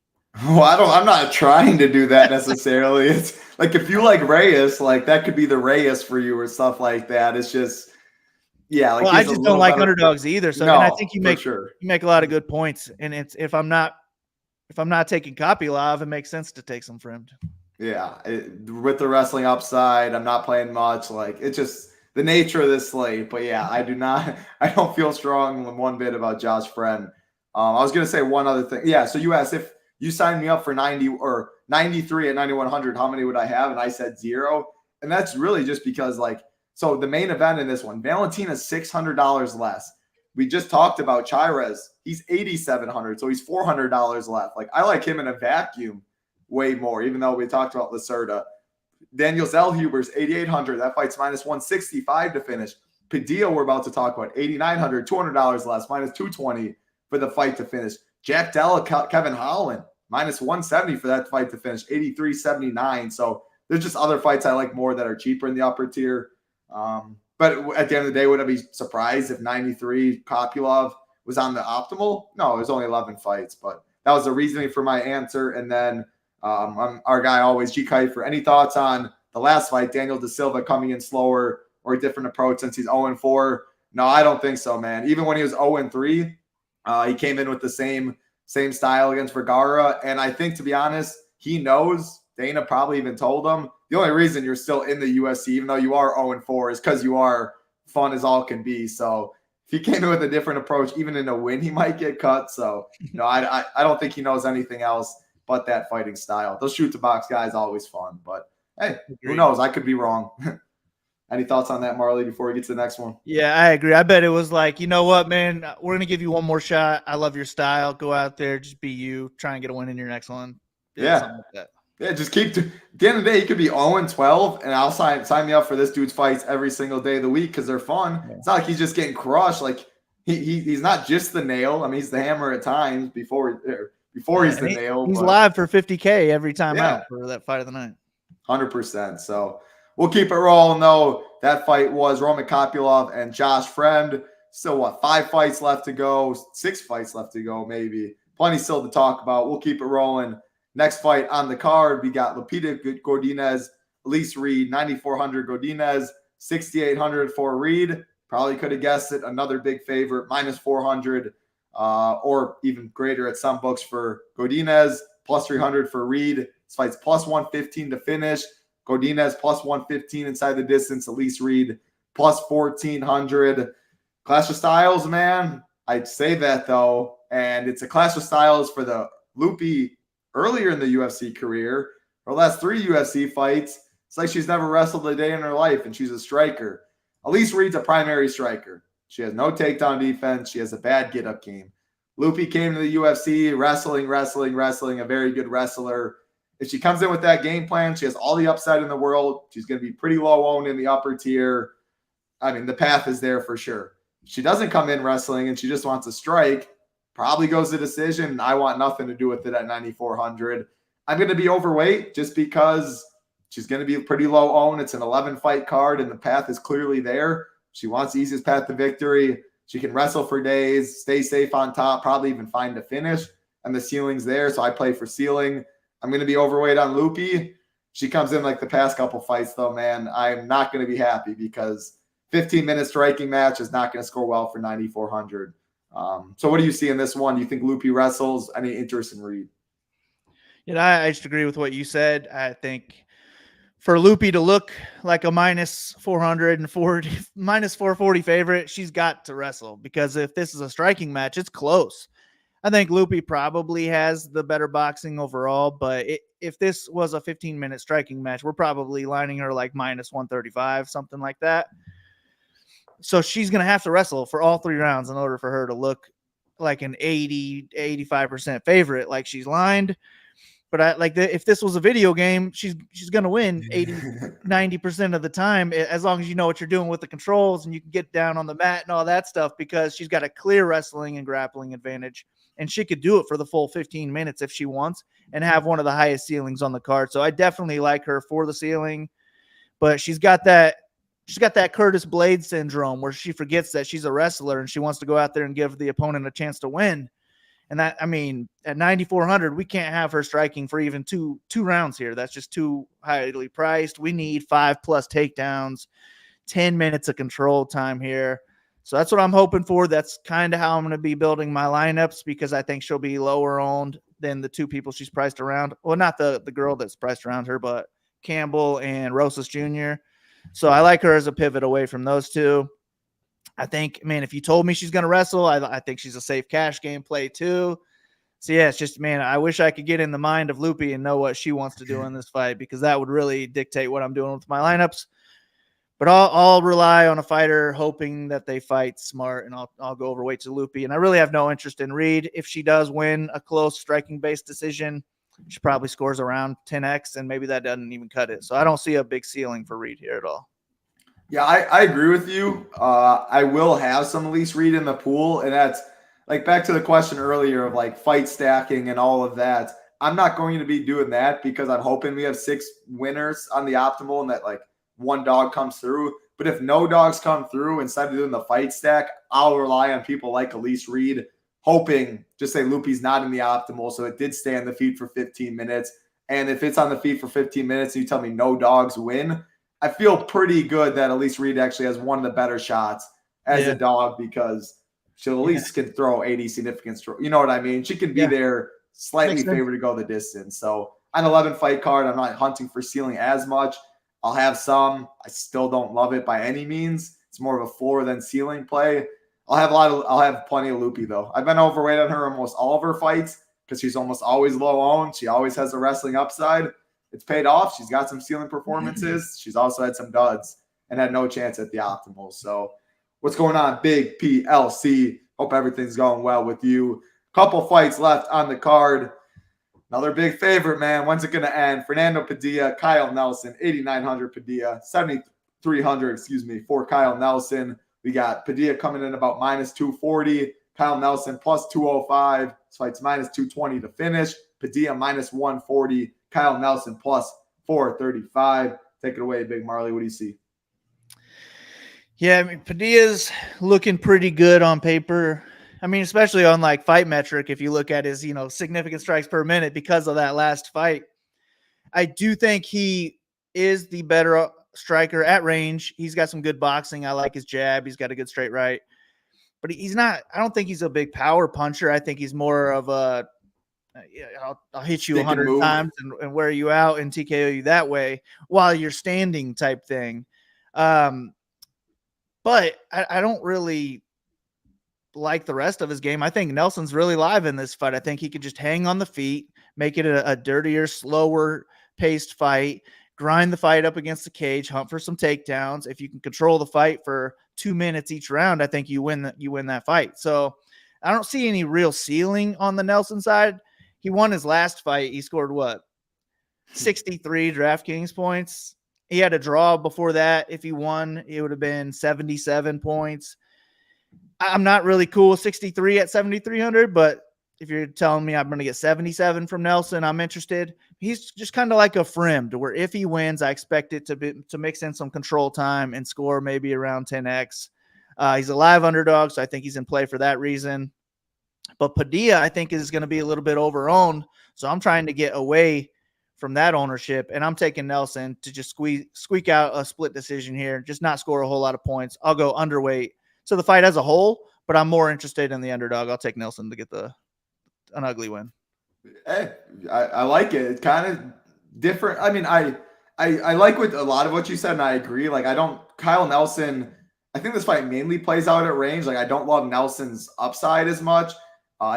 Well, I'm not trying to do that necessarily. It's like, if you like Reyes, like that could be the Reyes for you or stuff like that. It's just, yeah. Like, well, I just don't like underdogs either. So, no, and I think you make a lot of good points. And if I'm not taking Kopylov, it makes sense to take some Fremd. Yeah. With the wrestling upside, I'm not playing much. Like, it's just the nature of this slate. But yeah, I don't feel strong one bit about Josh Fremd. I was going to say one other thing. Yeah. So you asked if you signed me up for 90 or 93 at 9,100, how many would I have? And I said 0. And that's really just because, like, so the main event in this one, Valentina's $600 less. We just talked about Chires. He's $8,700, so he's $400 left. Like, I like him in a vacuum way more, even though we talked about Lacerda. Daniel Zellhuber's $8,800. That fight's minus 165 to finish. Padilla, we're about to talk about, $8,900, $200 less, minus 220 for the fight to finish. Jack Della, Kevin Holland, minus 170 for that fight to finish, 83.79. So there's just other fights I like more that are cheaper in the upper tier. But at the end of the day, would I be surprised if 93 Kopylov was on the optimal? No, it was only 11 fights, but that was the reasoning for my answer. And then our guy always, G Kite, any thoughts on the last fight, Daniel Da Silva coming in slower or a different approach since he's 0-4? No, I don't think so, man. Even when he was 0-3, he came in with the same style against Vergara. And I think, to be honest, he knows. Dana probably even told him the only reason you're still in the UFC, even though you are 0-4, is because you are fun as all can be. So if he came in with a different approach, even in a win, he might get cut. So no, I don't think he knows anything else but that fighting style. Those shoot to box guys always fun, but hey, who knows? I could be wrong. Any thoughts on that, Marley, before we get to the next one? Yeah, I agree. I bet it was like, you know what, man, we're going to give you one more shot. I love your style. Go out there, just be you. Try and get a win in your next one. Yeah. Something like that. Yeah, just at the end of the day, he could be 0-12, and I'll sign me up for this dude's fights every single day of the week because they're fun. Yeah. It's not like he's just getting crushed. Like, he's not just the nail. I mean, he's the hammer at times before he's the nail. He's live for $50K every time out for that fight of the night. 100%. So we'll keep it rolling, though. That fight was Roman Kopylov and Josh Fremd. Still, 5 fights left to go? 6 fights left to go, maybe. Plenty still to talk about. We'll keep it rolling. Next fight on the card, we got Lupita Godinez, Elise Reed, 9,400 Godinez, 6,800 for Reed. Probably could have guessed it. Another big favorite, minus 400 or even greater at some books for Godinez, plus 300 for Reed. This fight's plus 115 to finish. Godinez plus 115 inside the distance. Elise Reed plus 1,400. Clash of styles, man. I'd say that, though. And it's a clash of styles for the Lupi earlier in the UFC career. Her last 3 UFC fights, it's like she's never wrestled a day in her life, and she's a striker. Elise Reed's a primary striker. She has no takedown defense. She has a bad get-up game. Lupi came to the UFC wrestling, a very good wrestler. If she comes in with that game plan, she has all the upside in the world. She's going to be pretty low-owned in the upper tier. I mean, the path is there for sure. If she doesn't come in wrestling and she just wants to strike, probably goes to decision. I want nothing to do with it at 9,400. I'm going to be overweight just because she's going to be pretty low owned. It's an 11-fight card, and the path is clearly there. She wants the easiest path to victory. She can wrestle for days, stay safe on top, probably even find a finish, and the ceiling's there, so I play for ceiling. I'm going to be overweight on Lupi. She comes in like the past couple fights, though, man. I'm not going to be happy because 15-minute striking match is not going to score well for 9,400. So what do you see in this one? Do you think Lupi wrestles? Any interest in Reed? Yeah, I just agree with what you said. I think for Lupi to look like a minus 440 favorite, she's got to wrestle, because if this is a striking match, it's close. I think Loopy probably has the better boxing overall, but if this was a 15-minute striking match, we're probably lining her like minus 135, something like that. So she's going to have to wrestle for all 3 rounds in order for her to look like an 80-85% favorite, like she's lined. But if this was a video game, she's going to win 80-90% of the time, as long as you know what you're doing with the controls and you can get down on the mat and all that stuff, because she's got a clear wrestling and grappling advantage, and she could do it for the full 15 minutes if she wants and have one of the highest ceilings on the card. So I definitely like her for the ceiling, but she's got that Curtis Blade syndrome where she forgets that she's a wrestler and she wants to go out there and give the opponent a chance to win. And that, I mean, at 9,400, we can't have her striking for even two rounds here. That's just too highly priced. We need 5+ takedowns, 10 minutes of control time here. So that's what I'm hoping for. That's kind of how I'm going to be building my lineups, because I think she'll be lower owned than the 2 people she's priced around. Well, not the girl that's priced around her, but Campbell and Rosas Jr. So I like her as a pivot away from those 2. I think, man, if you told me she's going to wrestle, I think she's a safe cash game play too. So, yeah, it's just, man, I wish I could get in the mind of Loopy and know what she wants to do in this fight, because that would really dictate what I'm doing with my lineups. But I'll rely on a fighter hoping that they fight smart, and I'll go overweight to Loopy. And I really have no interest in Reed. If she does win a close striking-based decision, she probably scores around 10x, and maybe that doesn't even cut it. So I don't see a big ceiling for Reed here at all. Yeah, I agree with you. I will have some Elise Reed in the pool, and that's like back to the question earlier of like fight stacking and all of that. I'm not going to be doing that because I'm hoping we have 6 winners on the optimal and that like one dog comes through. But if no dogs come through, instead of doing the fight stack, I'll rely on people like Elise Reed, hoping, just say Loopy's not in the optimal, so it did stay on the feet for 15 minutes. And if it's on the feet for 15 minutes and you tell me no dogs win, I feel pretty good that Elise Reed actually has one of the better shots as a dog, because she at least can throw 80 significant strokes. You know what I mean? She can be there slightly favored to go the distance. So on 11 fight card, I'm not hunting for ceiling as much. I'll have some. I still don't love it by any means. It's more of a floor than ceiling play. I'll have plenty of Loopy though. I've been overweight on her almost all of her fights because she's almost always low owned. She always has a wrestling upside. It's paid off. She's got some ceiling performances. She's also had some duds and had no chance at the optimal. So what's going on, Big PLC? Hope everything's going well with you. Couple fights left on the card. Another big favorite, man. When's it going to end? Fernando Padilla, Kyle Nelson, 8,900 Padilla, 7,300, for Kyle Nelson. We got Padilla coming in about minus 240. Kyle Nelson plus 205. This fight's minus 220 to finish. Padilla minus 140. Kyle Nelson plus 435. Take it away, Big Marley. What do you see? Yeah, I mean, Padilla's looking pretty good on paper. I mean, especially on like fight metric, if you look at his, significant strikes per minute because of that last fight. I do think he is the better striker at range. He's got some good boxing. I like his jab. He's got a good straight right. But he's not, I don't think he's a big power puncher. I think he's more of a, I'll hit you 100 times and wear you out and TKO you that way while you're standing type thing. But I don't really like the rest of his game. I think Nelson's really live in this fight. I think he could just hang on the feet, make it a dirtier, slower paced fight, grind the fight up against the cage, hunt for some takedowns. If you can control the fight for 2 minutes each round, I think you win that fight. So I don't see any real ceiling on the Nelson side. He won his last fight. He scored 63 DraftKings points. He had a draw before that. If he won, it would have been 77 points. I'm not really cool with 63 at 7,300, but if you're telling me I'm going to get 77 from Nelson, I'm interested. He's just kind of like a Frim, to where if he wins, I expect it to mix in some control time and score maybe around 10x. He's a live underdog, so I think he's in play for that reason. But Padilla, I think, is going to be a little bit over-owned, so I'm trying to get away from that ownership, and I'm taking Nelson to just squeak out a split decision here, just not score a whole lot of points. I'll go underweight. So the fight as a whole, but I'm more interested in the underdog. I'll take Nelson to get an ugly win. Hey, I like it. It's kind of different. I mean, I like a lot of what you said, and I agree. Like, Kyle Nelson, I think this fight mainly plays out at range. Like, I don't love Nelson's upside as much,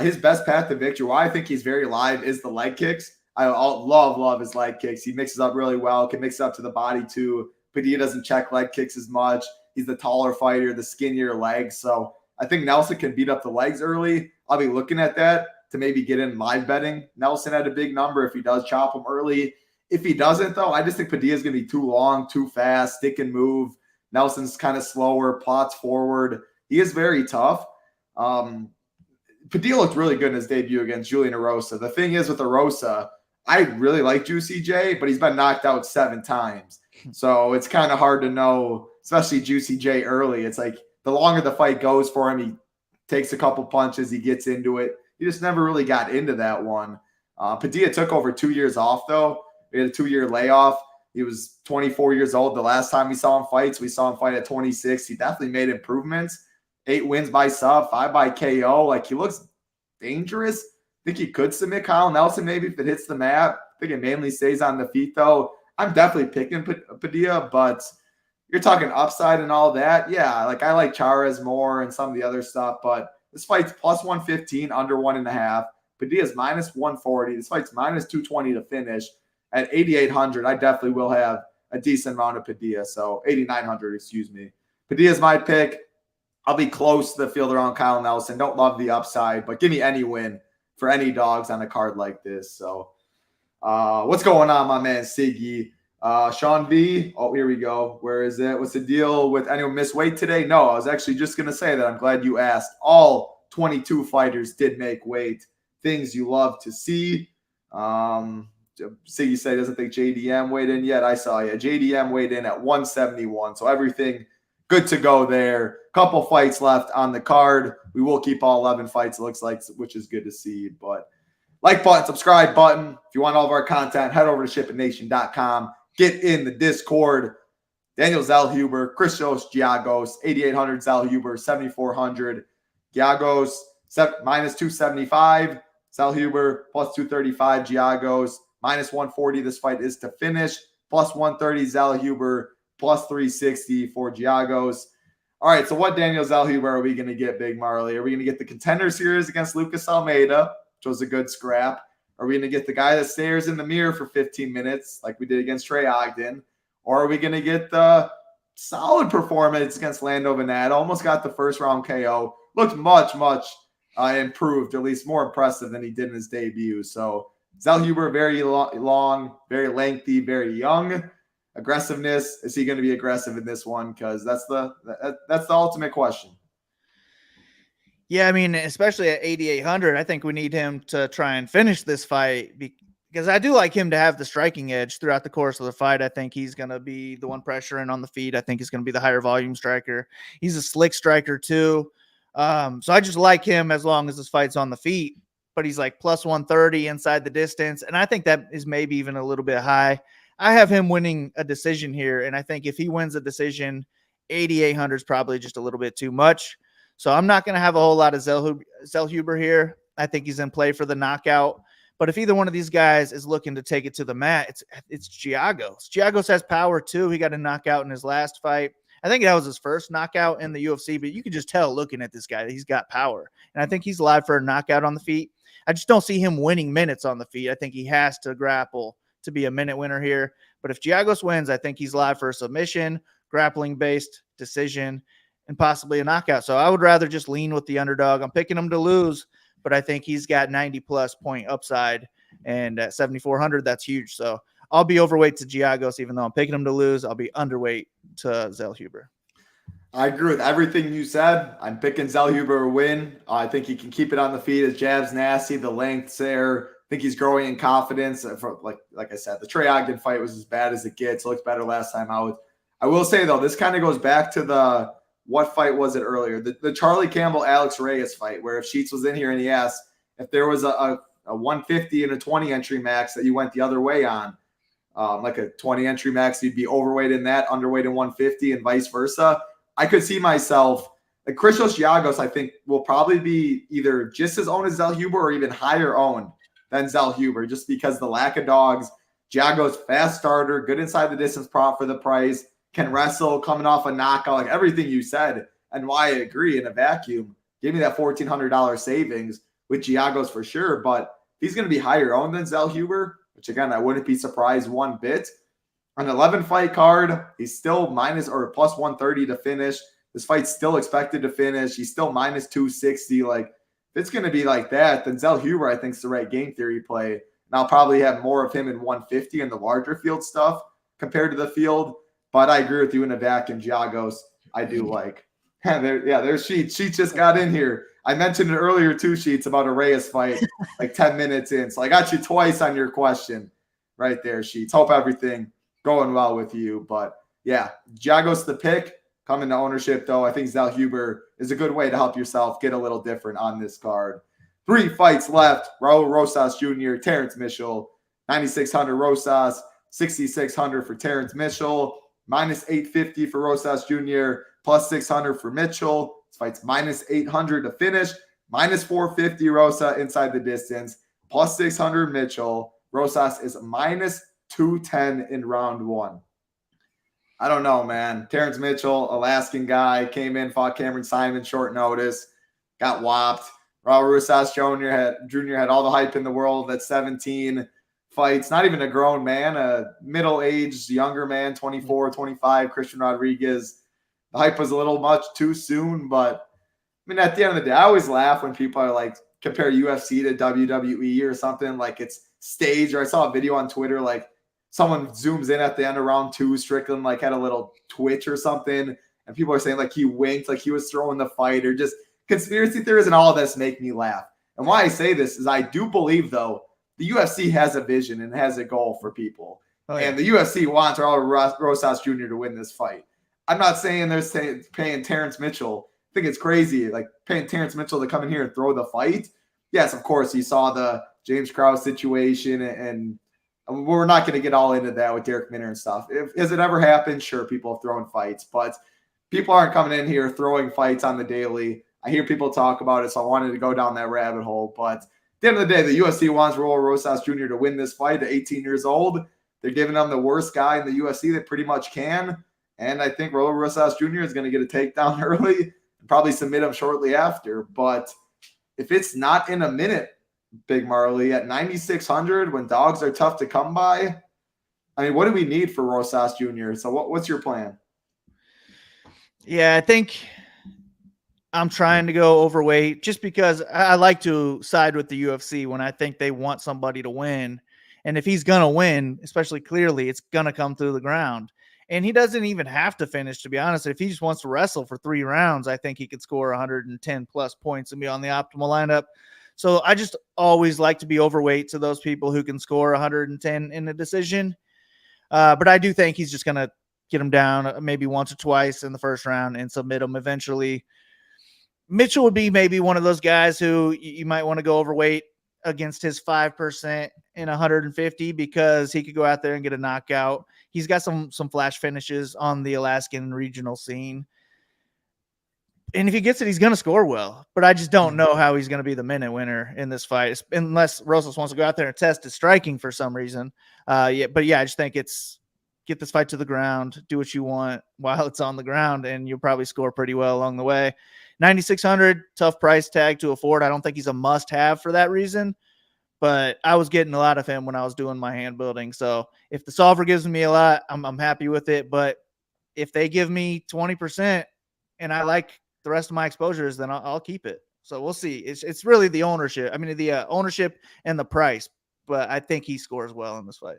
His best path to victory, why I think he's very live, is the leg kicks. I love his leg kicks. He mixes up really well, can mix up to the body too. Padilla doesn't check leg kicks as much. He's the taller fighter, the skinnier legs. So I think Nelson can beat up the legs early. I'll be looking at that to maybe get in live betting Nelson at a big number if he does chop him early. If he doesn't, though, I just think Padilla is going to be too long, too fast, stick and move. Nelson's kind of slower, plots forward. He is very tough. Padilla looked really good in his debut against Julian Erosa. The thing is with Erosa, I really like Juicy J, but he's been knocked out 7 times. So it's kind of hard to know, especially Juicy J early. It's like the longer the fight goes for him, he takes a couple punches, he gets into it. He just never really got into that one. Padilla took over 2 years off, though. He had a 2-year layoff. He was 24 years old the last time we saw him fight. So we saw him fight at 26. He definitely made improvements. 8 wins by sub, 5 by KO. Like, he looks dangerous. I think he could submit Kyle Nelson maybe if it hits the mat. I think it mainly stays on the feet, though. I'm definitely picking Padilla, but you're talking upside and all that. Yeah, like I like Charas more and some of the other stuff, but this fight's plus 115, under 1.5. Padilla's minus 140. This fight's minus 220 to finish. At 8,800, I definitely will have a decent amount of Padilla. So 8,900, excuse me. Padilla's my pick. I'll be close to the field around Kyle Nelson. Don't love the upside, but give me any win for any dogs on a card like this. So what's going on, my man Siggy? Sean V. Oh, here we go. Where is it? What's the deal with anyone miss weight today? No, I was actually just going to say that. I'm glad you asked. All 22 fighters did make weight. Things you love to see. Siggy said he doesn't think JDM weighed in yet. I saw you. JDM weighed in at 171. So everything good to go there. Couple fights left on the card. We will keep all 11 fights, it looks like, which is good to see. But like button, subscribe button. If you want all of our content, head over to shipitnation.com. Get in the Discord. Daniel Zellhuber, Christos Giagos, 8,800 Zellhuber, 7,400. Giagos, minus 275. Zellhuber, plus 235. Giagos, minus 140. This fight is to finish. Plus 130 Zellhuber, plus 360 for Giagos. All right, so what Daniel Zellhuber are we going to get, Big Marley? Are we going to get the Contender Series against Lucas Almeida, which was a good scrap? Are we going to get the guy that stares in the mirror for 15 minutes like we did against Trey Ogden? Or are we going to get the solid performance against Lando Venata? Almost got the first round KO. Looked much improved, at least more impressive than he did in his debut. So Zellhuber, very long, very lengthy, very young. Aggressiveness, is he going to be aggressive in this one? Because that's the ultimate question. Yeah, I mean, especially at 8,800, I think we need him to try and finish this fight because I do like him to have the striking edge throughout the course of the fight. I think he's going to be the one pressuring on the feet. I think he's going to be the higher volume striker. He's a slick striker too. So I just like him as long as this fight's on the feet, but he's like plus 130 inside the distance. And I think that is maybe even a little bit high. I have him winning a decision here. And I think if he wins a decision, 8,800 is probably just a little bit too much. So I'm not going to have a whole lot of Zellhuber here. I think he's in play for the knockout. But if either one of these guys is looking to take it to the mat, it's Giagos. Giagos has power too. He got a knockout in his last fight. I think that was his first knockout in the UFC, but you could just tell looking at this guy that he's got power. And I think he's live for a knockout on the feet. I just don't see him winning minutes on the feet. I think he has to grapple to be a minute winner here. But if Giagos wins, I think he's live for a submission, grappling-based decision, and possibly a knockout. So I would rather just lean with the underdog. I'm picking him to lose, but I think he's got 90-plus point upside. And at 7,400, that's huge. So I'll be overweight to Giagos, even though I'm picking him to lose. I'll be underweight to Zellhuber. I agree with everything you said. I'm picking Zellhuber to win. I think he can keep it on the feet. His jab's nasty. The length's there. I think he's growing in confidence. Like I said, the Trey Ogden fight was as bad as it gets. Looks better last time out. I will say, though, this kind of goes back to what fight was it earlier? The Charlie Campbell-Alex Reyes fight, where if Sheets was in here and he asked if there was a 150 and a 20 entry max that you went the other way on, like a 20 entry max, you'd be overweight in that, underweight in 150, and vice versa. I could see myself, like Christos Giagos, I think will probably be either just as owned as Zellhuber or even higher owned than Zellhuber, just because the lack of dogs. Giagos, fast starter, good inside the distance prop for the price, can wrestle, coming off a knockout, like everything you said, and why I agree in a vacuum. Give me that $1,400 savings with Giagos for sure, but he's going to be higher owned than Zellhuber, which again, I wouldn't be surprised one bit. An 11 fight card, he's still minus or plus 130 to finish. This fight's still expected to finish. He's still minus 260. Like, if it's going to be like that, then Zellhuber, I think, is the right game theory play. And I'll probably have more of him in 150 in the larger field stuff compared to the field. But I agree with you in a vacuum, Giagos, I do like. There's Sheets. Sheets just got in here. I mentioned it earlier too, Sheets, about a Reyes fight like 10 minutes in. So I got you twice on your question right there, Sheets. Hope everything going well with you. But yeah, Giagos the pick. Coming to ownership, though, I think Zellhuber is a good way to help yourself get a little different on this card. 3 fights left. Raul Rosas Jr., Terrence Mitchell, 9,600 Rosas, 6,600 for Terrence Mitchell, minus 850 for Rosas Jr., plus 600 for Mitchell. This fight's minus 800 to finish, minus 450 Rosa inside the distance, plus 600 Mitchell. Rosas is minus 210 in round 1. I don't know, man. Terrence Mitchell, Alaskan guy, came in, fought Cameron Simon short notice, got whopped. Raul Rosas Jr. had all the hype in the world at 17 fights. Not even a grown man, a middle-aged younger man, 24, 25, Christian Rodriguez. The hype was a little much too soon, but I mean, at the end of the day, I always laugh when people are like, compare UFC to WWE or something like it's staged. Or I saw a video on Twitter, like, someone zooms in at the end of round 2. Strickland like had a little twitch or something, and people are saying like he winked, like he was throwing the fight, or just conspiracy theories and all of this make me laugh. And why I say this is I do believe, though, the UFC has a vision and has a goal for people. Oh, yeah. And the UFC wants Raul Rosas Jr. to win this fight. I'm not saying they're paying Terrence Mitchell. I think it's crazy, like paying Terrence Mitchell to come in here and throw the fight. Yes, of course, you saw the James Krause situation, and we're not going to get all into that with Derek Minner and stuff. Has it ever happened? Sure, people have thrown fights, but people aren't coming in here throwing fights on the daily. I hear people talk about it, so I wanted to go down that rabbit hole. But at the end of the day, the UFC wants Raul Rosas Jr. to win this fight at 18 years old. They're giving him the worst guy in the UFC that pretty much can. And I think Raul Rosas Jr. is going to get a takedown early and probably submit him shortly after. But if it's not in a minute, Big Marley, at 9,600 when dogs are tough to come by, I mean, what do we need for Rosas Jr.? So what's your plan? Yeah, I think I'm trying to go overweight just because I like to side with the UFC when I think they want somebody to win. And if he's going to win, especially clearly, it's going to come through the ground. And he doesn't even have to finish, to be honest. If he just wants to wrestle for 3 rounds, I think he could score 110 plus points and be on the optimal lineup. So I just always like to be overweight to those people who can score 110 in a decision. But I do think he's just going to get him down maybe once or twice in the first round and submit him eventually. Mitchell would be maybe one of those guys who you might want to go overweight against his 5% in 150 because he could go out there and get a knockout. He's got some flash finishes on the Alaskan regional scene. And if he gets it, he's going to score well. But I just don't know how he's going to be the minute winner in this fight, unless Rosas wants to go out there and test his striking for some reason. I just think it's get this fight to the ground, do what you want while it's on the ground, and you'll probably score pretty well along the way. 9,600, tough price tag to afford. I don't think he's a must-have for that reason, but I was getting a lot of him when I was doing my hand building. So if the solver gives me a lot, I'm happy with it. But if they give me 20% and I like the rest of my exposures, then I'll keep it. So we'll see. It's really the ownership. I mean, the ownership and the price, but I think he scores well in this fight.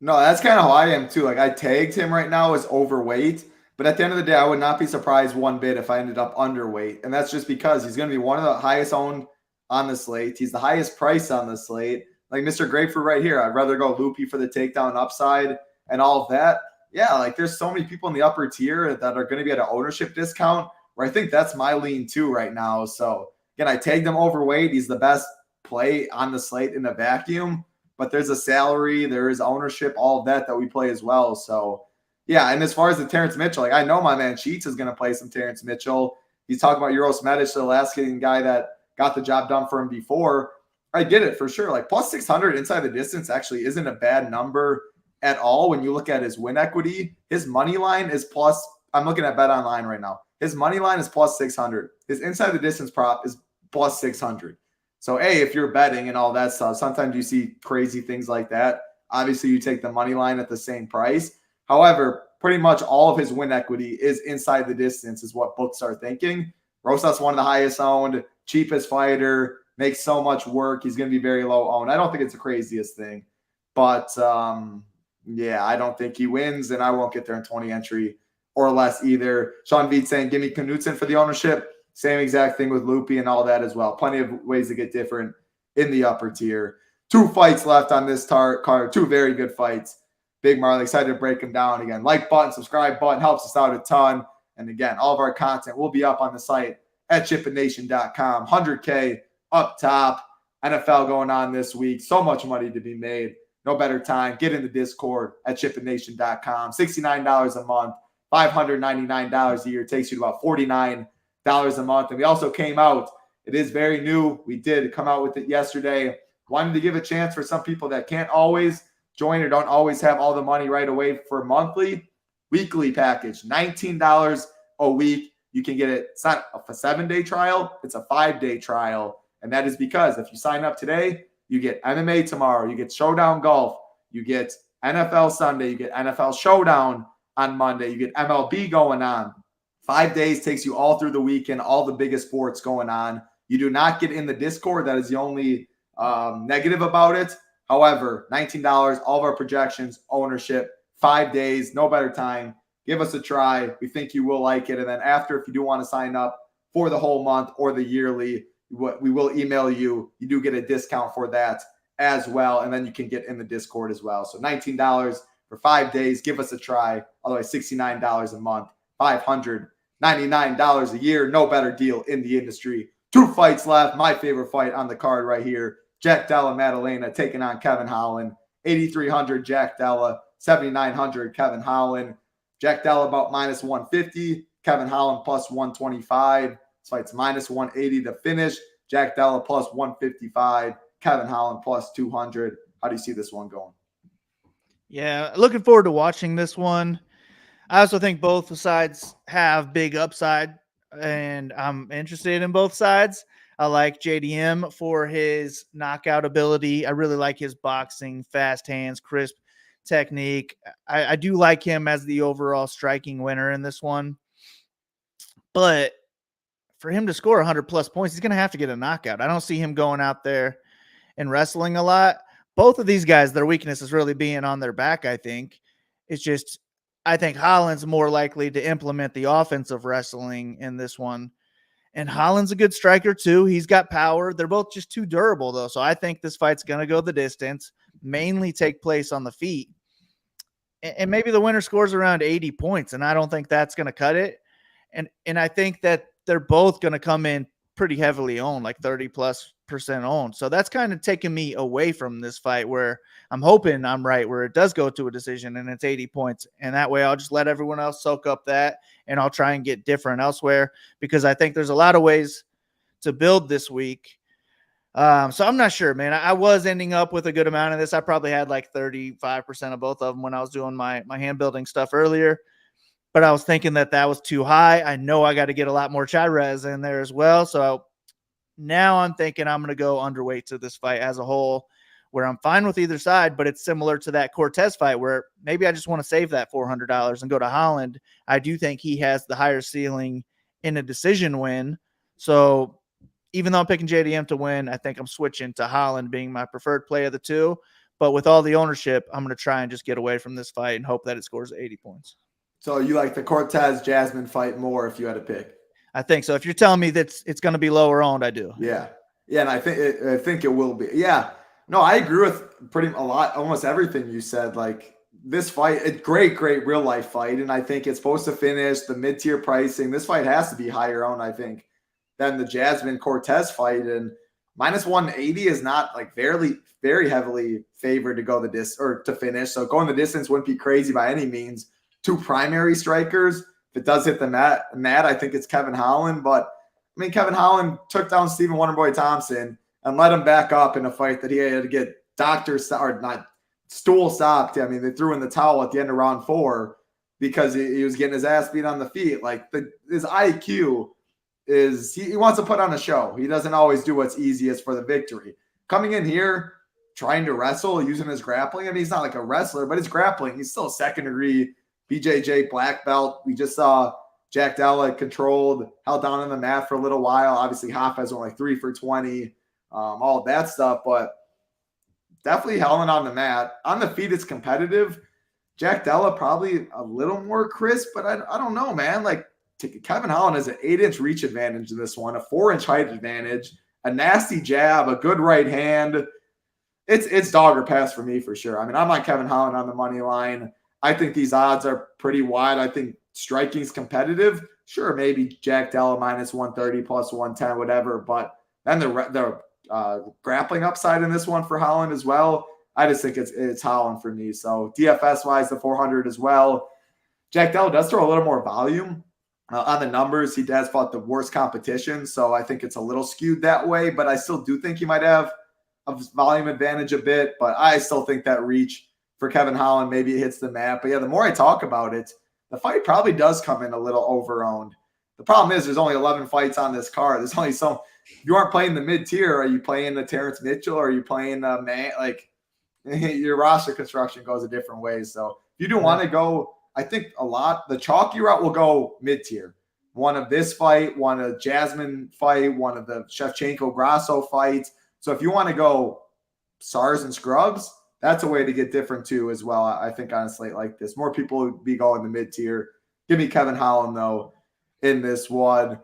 No, that's kind of how I am too. Like I tagged him right now as overweight, but at the end of the day, I would not be surprised one bit if I ended up underweight. And that's just because he's going to be one of the highest owned on the slate. He's the highest price on the slate. Like Mr. Grapefruit right here. I'd rather go loopy for the takedown upside and all of that. Yeah, like there's so many people in the upper tier that are going to be at an ownership discount where I think that's my lean too right now. So again, I tagged him overweight. He's the best play on the slate in a vacuum, but there's a salary, there is ownership, all of that we play as well. So yeah, and as far as the Terrence Mitchell, like I know my man Cheats is going to play some Terrence Mitchell. He's talking about Uros Medic, the Alaskan guy that got the job done for him before. I get it for sure. Like plus 600 inside the distance actually isn't a bad number at all when you look at his win equity. His money line is plus, I'm looking at Bet Online right now. His money line is plus 600. His inside the distance prop is plus 600. So, if you're betting and all that stuff, sometimes you see crazy things like that. Obviously, you take the money line at the same price. However, pretty much all of his win equity is inside the distance is what books are thinking. Rosas, one of the highest owned, cheapest fighter, makes so much work. He's going to be very low owned. I don't think it's the craziest thing. But, yeah, I don't think he wins, and I won't get there in 20 entry or less either. Sean Veed saying, give me Knutson for the ownership. Same exact thing with Loopy and all that as well. Plenty of ways to get different in the upper tier. 2 fights left on this card. 2 very good fights. Big Marley, excited to break them down again. Like button, subscribe button, helps us out a ton. And again, all of our content will be up on the site at SHIPITNation.com. 100K up top. NFL going on this week. So much money to be made. No better time. Get in the Discord at SHIPITNation.com. $69 a month. $599 a year. Takes you to about $49 a month. And we also came out. It is very new. We did come out with it yesterday. Wanted to give a chance for some people that can't always join or don't always have all the money right away for monthly. Weekly package, $19 a week. You can get it. It's not a 7-day trial. It's a 5-day trial. And that is because if you sign up today, you get MMA tomorrow. You get Showdown Golf. You get NFL Sunday. You get NFL Showdown on Monday. You get MLB going on. 5 days takes you all through the weekend, all the biggest sports going on. You do not get in the Discord. That is the only negative about it. However, $19, all of our projections, ownership, 5 days, no better time. Give us a try. We think you will like it. And then after, if you do want to sign up for the whole month or the yearly, we will email you. You do get a discount for that as well. And then you can get in the Discord as well. So $19 for 5 days. Give us a try. Otherwise, $69 a month, $599 a year. No better deal in the industry. 2 fights left. My favorite fight on the card right here. Jack Della Maddalena taking on Kevin Holland. 8,300 Jack Della, 7,900 Kevin Holland. Jack Della about minus 150. Kevin Holland plus 125. This fight's minus 180 to finish. Jack Della plus 155. Kevin Holland plus 200. How do you see this one going? Yeah, looking forward to watching this one. I also think both sides have big upside, and I'm interested in both sides. I like JDM for his knockout ability. I really like his boxing, fast hands, crisp technique. I do like him as the overall striking winner in this one. But for him to score 100-plus points, he's going to have to get a knockout. I don't see him going out there and wrestling a lot. Both of these guys, their weakness is really being on their back, I think. It's just, I think Holland's more likely to implement the offensive wrestling in this one. And Holland's a good striker too. He's got power. They're both just too durable though. So I think this fight's going to go the distance, mainly take place on the feet. And maybe the winner scores around 80 points. And I don't think that's going to cut it. And I think that they're both going to come in pretty heavily owned, like 30+% owned. So that's kind of taking me away from this fight where I'm hoping I'm right, where it does go to a decision and it's 80 points. And that way I'll just let everyone else soak up that and I'll try and get different elsewhere because I think there's a lot of ways to build this week. So I'm not sure, man. I was ending up with a good amount of this. I probably had like 35% of both of them when I was doing my hand building stuff earlier. But I was thinking that was too high. I know I got to get a lot more Chirez in there as well. So now I'm thinking I'm going to go underweight to this fight as a whole, where I'm fine with either side, but it's similar to that Cortez fight where maybe I just want to save that $400 and go to Holland. I do think he has the higher ceiling in a decision win. So even though I'm picking JDM to win, I think I'm switching to Holland being my preferred play of the two. But with all the ownership, I'm going to try and just get away from this fight and hope that it scores 80 points. So you like the Cortez Jasmine fight more if you had to pick? I think so. If you're telling me that it's going to be lower owned, I do. Yeah. Yeah, and I think it will be. Yeah. No, I agree with almost everything you said. Like this fight, a great real life fight, and I think it's supposed to finish the mid-tier pricing. This fight has to be higher owned, I think, than the Jasmine Cortez fight, and minus 180 is not like very heavily favored to go to finish. So going the distance wouldn't be crazy by any means. 2 primary strikers. If it does hit the mat, I think it's Kevin Holland. But I mean, Kevin Holland took down Stephen Wonderboy Thompson and let him back up in a fight that he had to get stool stopped. I mean, they threw in the towel at the end of round 4 because he was getting his ass beat on the feet. Like his IQ is he wants to put on a show. He doesn't always do what's easiest for the victory. Coming in here, trying to wrestle, using his grappling. I mean, he's not like a wrestler, but his grappling, he's still a second-degree BJJ black belt. We just saw Jack Della controlled, held down on the mat for a little while. Obviously, Hafez went like 3 for 20, all of that stuff, but definitely Helen on the mat. On the feet, it's competitive. Jack Della probably a little more crisp, but I don't know, man. Like, Kevin Holland has an 8-inch reach advantage in this one, a 4-inch height advantage, a nasty jab, a good right hand. It's dog or pass for me for sure. I mean, I'm on Kevin Holland on the money line. I think these odds are pretty wide. I think striking's competitive. Sure, maybe Jack Della minus 130 plus 110, whatever. But then the grappling upside in this one for Holland as well. I just think it's Holland for me. So DFS wise, the 400 as well. Jack Della does throw a little more volume on the numbers. He has fought the worst competition, so I think it's a little skewed that way. But I still do think he might have a volume advantage a bit. But I still think that reach for Kevin Holland, maybe it hits the mat. But yeah, the more I talk about it, the fight probably does come in a little over-owned. The problem is there's only 11 fights on this card. There's only some. If you aren't playing the mid-tier, are you playing the Terrence Mitchell? Or are you playing the man? Like, your roster construction goes a different way. So if you do want to go, I think a lot, the chalky route will go mid-tier. One of this fight, one of Jasmine fight, one of the Shevchenko-Grasso fights. So if you want to go SARS and Scrubs, that's a way to get different too as well, I think, on a slate like this. More people would be going the mid-tier. Give me Kevin Holland, though, in this one.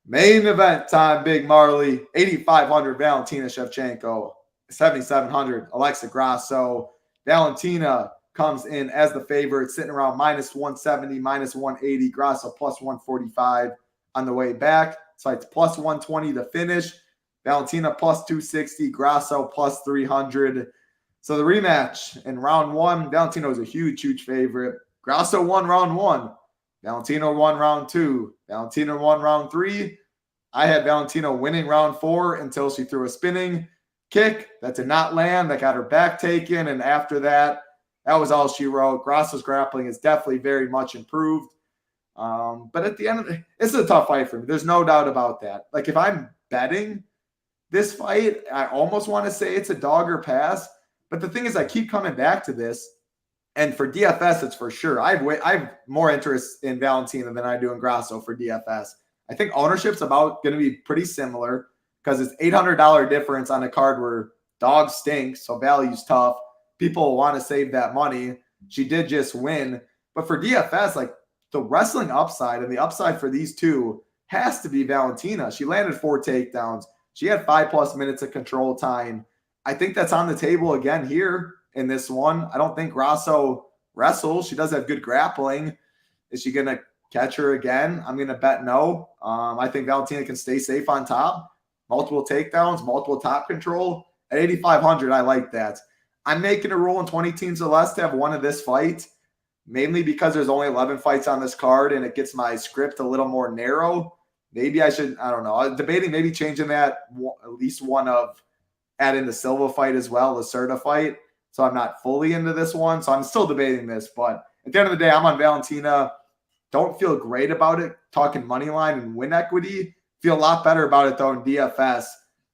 Main event time, Big Marley. 8,500, Valentina Shevchenko. 7,700, Alexa Grasso. Valentina comes in as the favorite, sitting around minus 170, minus 180. Grasso plus 145 on the way back. So it's plus 120 to finish. Valentina plus 260, Grasso plus 300. So the rematch in round one, Valentino was a huge, huge favorite. Grasso won round one. Valentino won round two. Valentina won round three. I had Valentino winning round four until she threw a spinning kick that did not land. That got her back taken. And after that, that was all she wrote. Grasso's grappling is definitely very much improved. But at the end of the day, it's a tough fight for me. There's no doubt about that. Like, if I'm betting this fight, I almost want to say it's a dog or pass. But the thing is, I keep coming back to this. And for DFS, it's for sure. I have more interest in Valentina than I do in Grasso for DFS. I think ownership's about going to be pretty similar because it's $800 difference on a card where dog stinks, so value's tough. People want to save that money. She did just win. But for DFS, like, the wrestling upside and the upside for these two has to be Valentina. She landed 4 takedowns. She had 5+ minutes of control time. I think that's on the table again here in this one. I don't think Grasso wrestles. She does have good grappling. Is she going to catch her again? I'm going to bet no. I think Valentina can stay safe on top. Multiple takedowns, multiple top control. At 8,500, I like that. I'm making a rule in 20 teams or less to have one of this fight, mainly because there's only 11 fights on this card and it gets my script a little more narrow. Maybe I should, I don't know. I'm debating maybe changing that, at least one of, add in the Silva fight as well, the Serta fight. So I'm not fully into this one. So I'm still debating this. But at the end of the day, I'm on Valentina. Don't feel great about it. Talking money line and win equity. Feel a lot better about it, though, in DFS.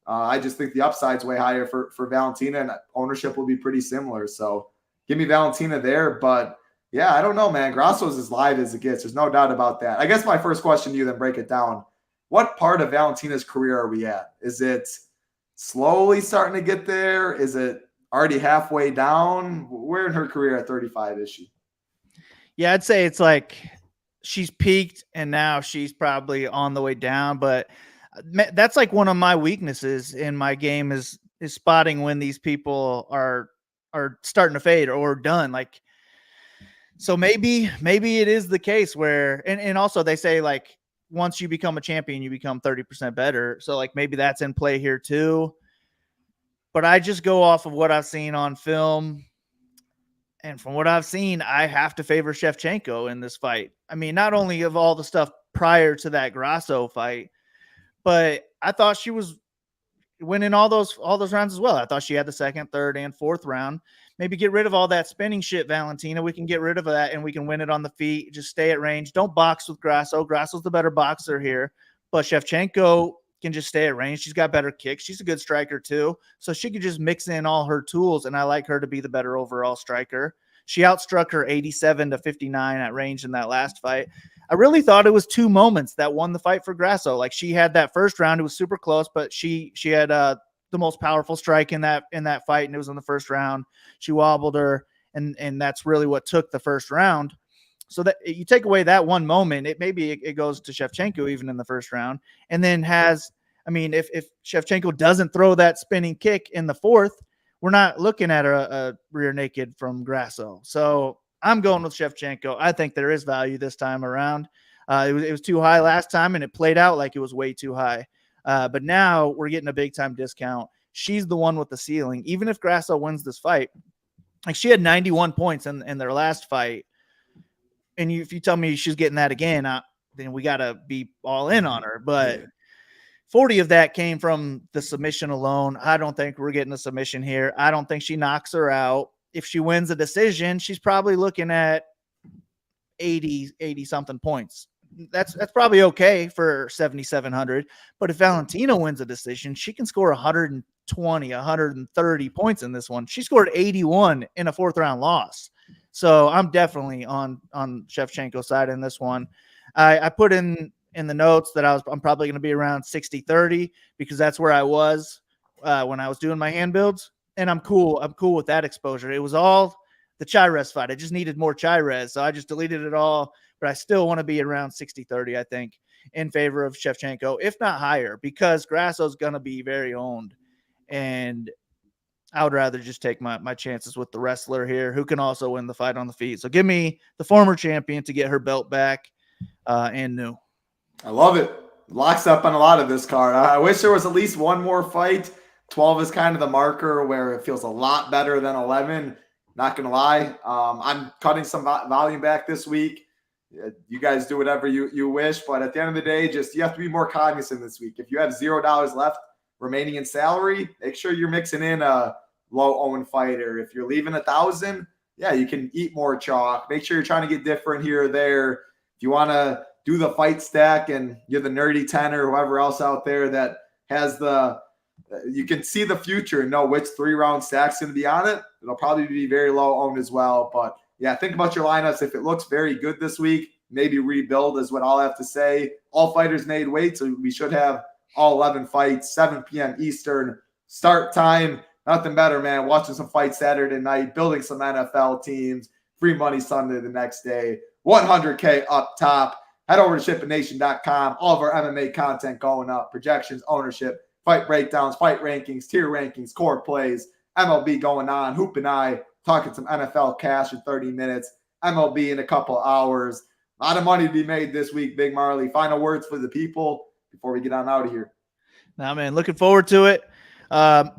I just think the upside's way higher for Valentina, and ownership will be pretty similar. So give me Valentina there. But, yeah, I don't know, man. Grasso's as live as it gets. There's no doubt about that. I guess my first question to you, then break it down. What part of Valentina's career are we at? Is it slowly starting to get there? Is it already halfway down? Where in her career at 35 is she? Yeah, I'd say it's like she's peaked and now she's probably on the way down. But that's like one of my weaknesses in my game is spotting when these people are starting to fade or done. Like, so maybe it is the case where, and also they say, like, once you become a champion, you become 30% better. So like maybe that's in play here too. But I just go off of what I've seen on film. And from what I've seen, I have to favor Shevchenko in this fight. I mean, not only of all the stuff prior to that Grasso fight, but I thought she was winning all those rounds as well. I thought she had the second, third, and fourth round. Maybe get rid of all that spinning shit, Valentina. We can get rid of that and we can win it on the feet. Just stay at range. Don't box with Grasso. Grasso's the better boxer here. but Shevchenko can just stay at range. She's got better kicks. She's a good striker too. So she could just mix in all her tools, and I like her to be the better overall striker. She outstruck her 87-59 at range in that last fight. I really thought it was 2 moments that won the fight for Grasso. Like, she had that first round. It was super close, but she had the most powerful strike in that fight, and it was in the first round. She wobbled her, and that's really what took the first round. So that you take away that one moment, it goes to Shevchenko even in the first round. And then if Shevchenko doesn't throw that spinning kick in the fourth, we're not looking at a rear naked from Grasso. So I'm going with Shevchenko. I think there is value this time around. It was too high last time, and it played out like it was way too high. But now we're getting a big time discount. She's the one with the ceiling. Even if Grasso wins this fight, like, she had 91 points in their last fight. And if you tell me she's getting that again, then we got to be all in on her. But 40 of that came from the submission alone. I don't think we're getting a submission here. I don't think she knocks her out. If she wins a decision, she's probably looking at 80 something points. That's probably okay for 7,700. But if Valentina wins a decision, she can score 120, 130 points in this one. She scored 81 in a 4th round loss. So I'm definitely on Shevchenko's side in this one. I put in the notes that I'm probably going to be around 60-30 because that's where I was when I was doing my hand builds, and I'm cool with that exposure. It was all the Chirez fight. I just needed more Chirez, so I just deleted it all. But I still want to be around 60-30, I think, in favor of Shevchenko, if not higher, because Grasso's going to be very owned, and I would rather just take my chances with the wrestler here who can also win the fight on the feet. So give me the former champion to get her belt back and new. I love it. Locks up on a lot of this card. I wish there was at least one more fight. 12 is kind of the marker where it feels a lot better than 11. Not going to lie. I'm cutting some volume back this week. You guys do whatever you wish. But at the end of the day, you have to be more cognizant this week. If you have $0 left remaining in salary, make sure you're mixing in a low-owned fighter. If you're leaving 1,000, you can eat more chalk. Make sure you're trying to get different here or there. If you want to do the fight stack and you're the nerdy 10 or whoever else out there that has you can see the future and know which 3-round stack's going to be on it. It'll probably be very low-owned as well. But, think about your lineups. If it looks very good this week, maybe rebuild is what I'll have to say. All fighters made weight, so we should have all 11 fights, 7 p.m. Eastern start time. Nothing better, man. Watching some fights Saturday night, building some NFL teams, free money Sunday the next day, 100K up top. Head over to SHIPITNation.com. All of our MMA content going up, projections, ownership, fight breakdowns, fight rankings, tier rankings, core plays, MLB going on, Hoop and I talking some NFL cash in 30 minutes, MLB in a couple hours. A lot of money to be made this week, Big Marley. Final words for the people before we get on out of here. Now, man, looking forward to it. I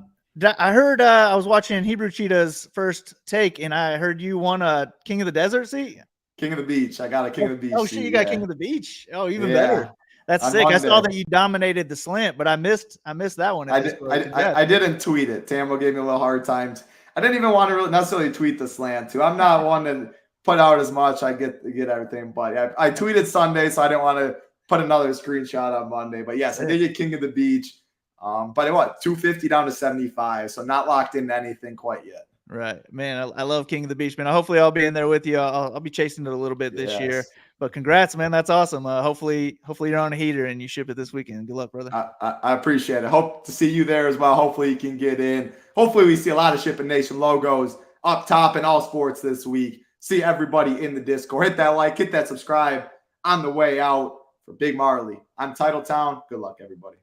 heard I was watching Hebrew Cheetah's first take, and I heard you won a King of the Desert seat. King of the Beach. I got a King of the Beach. Oh, shit, you got King of the Beach. Oh, even better. That's sick. Monday. I saw that you dominated the slant, but I missed that one. I didn't tweet it. Tambo gave me a little hard time. I didn't even want to really necessarily tweet the slant too. I'm not one to put out as much. I get everything, but I tweeted Sunday, so I didn't want to put another screenshot on Monday. But yes, I did get King of the Beach. But 250 down to 75, so not locked into anything quite yet. Right, man. I love King of the Beach, man. Hopefully, I'll be in there with you. I'll be chasing it a little bit this year. But congrats, man. That's awesome. Hopefully you're on a heater and you ship it this weekend. Good luck, brother. I appreciate it. Hope to see you there as well. Hopefully you can get in. Hopefully we see a lot of Shipping Nation logos up top in all sports this week. See everybody in the Discord. Hit that like, hit that subscribe on the way out. For Big Marley, I'm Titletown. Good luck, everybody.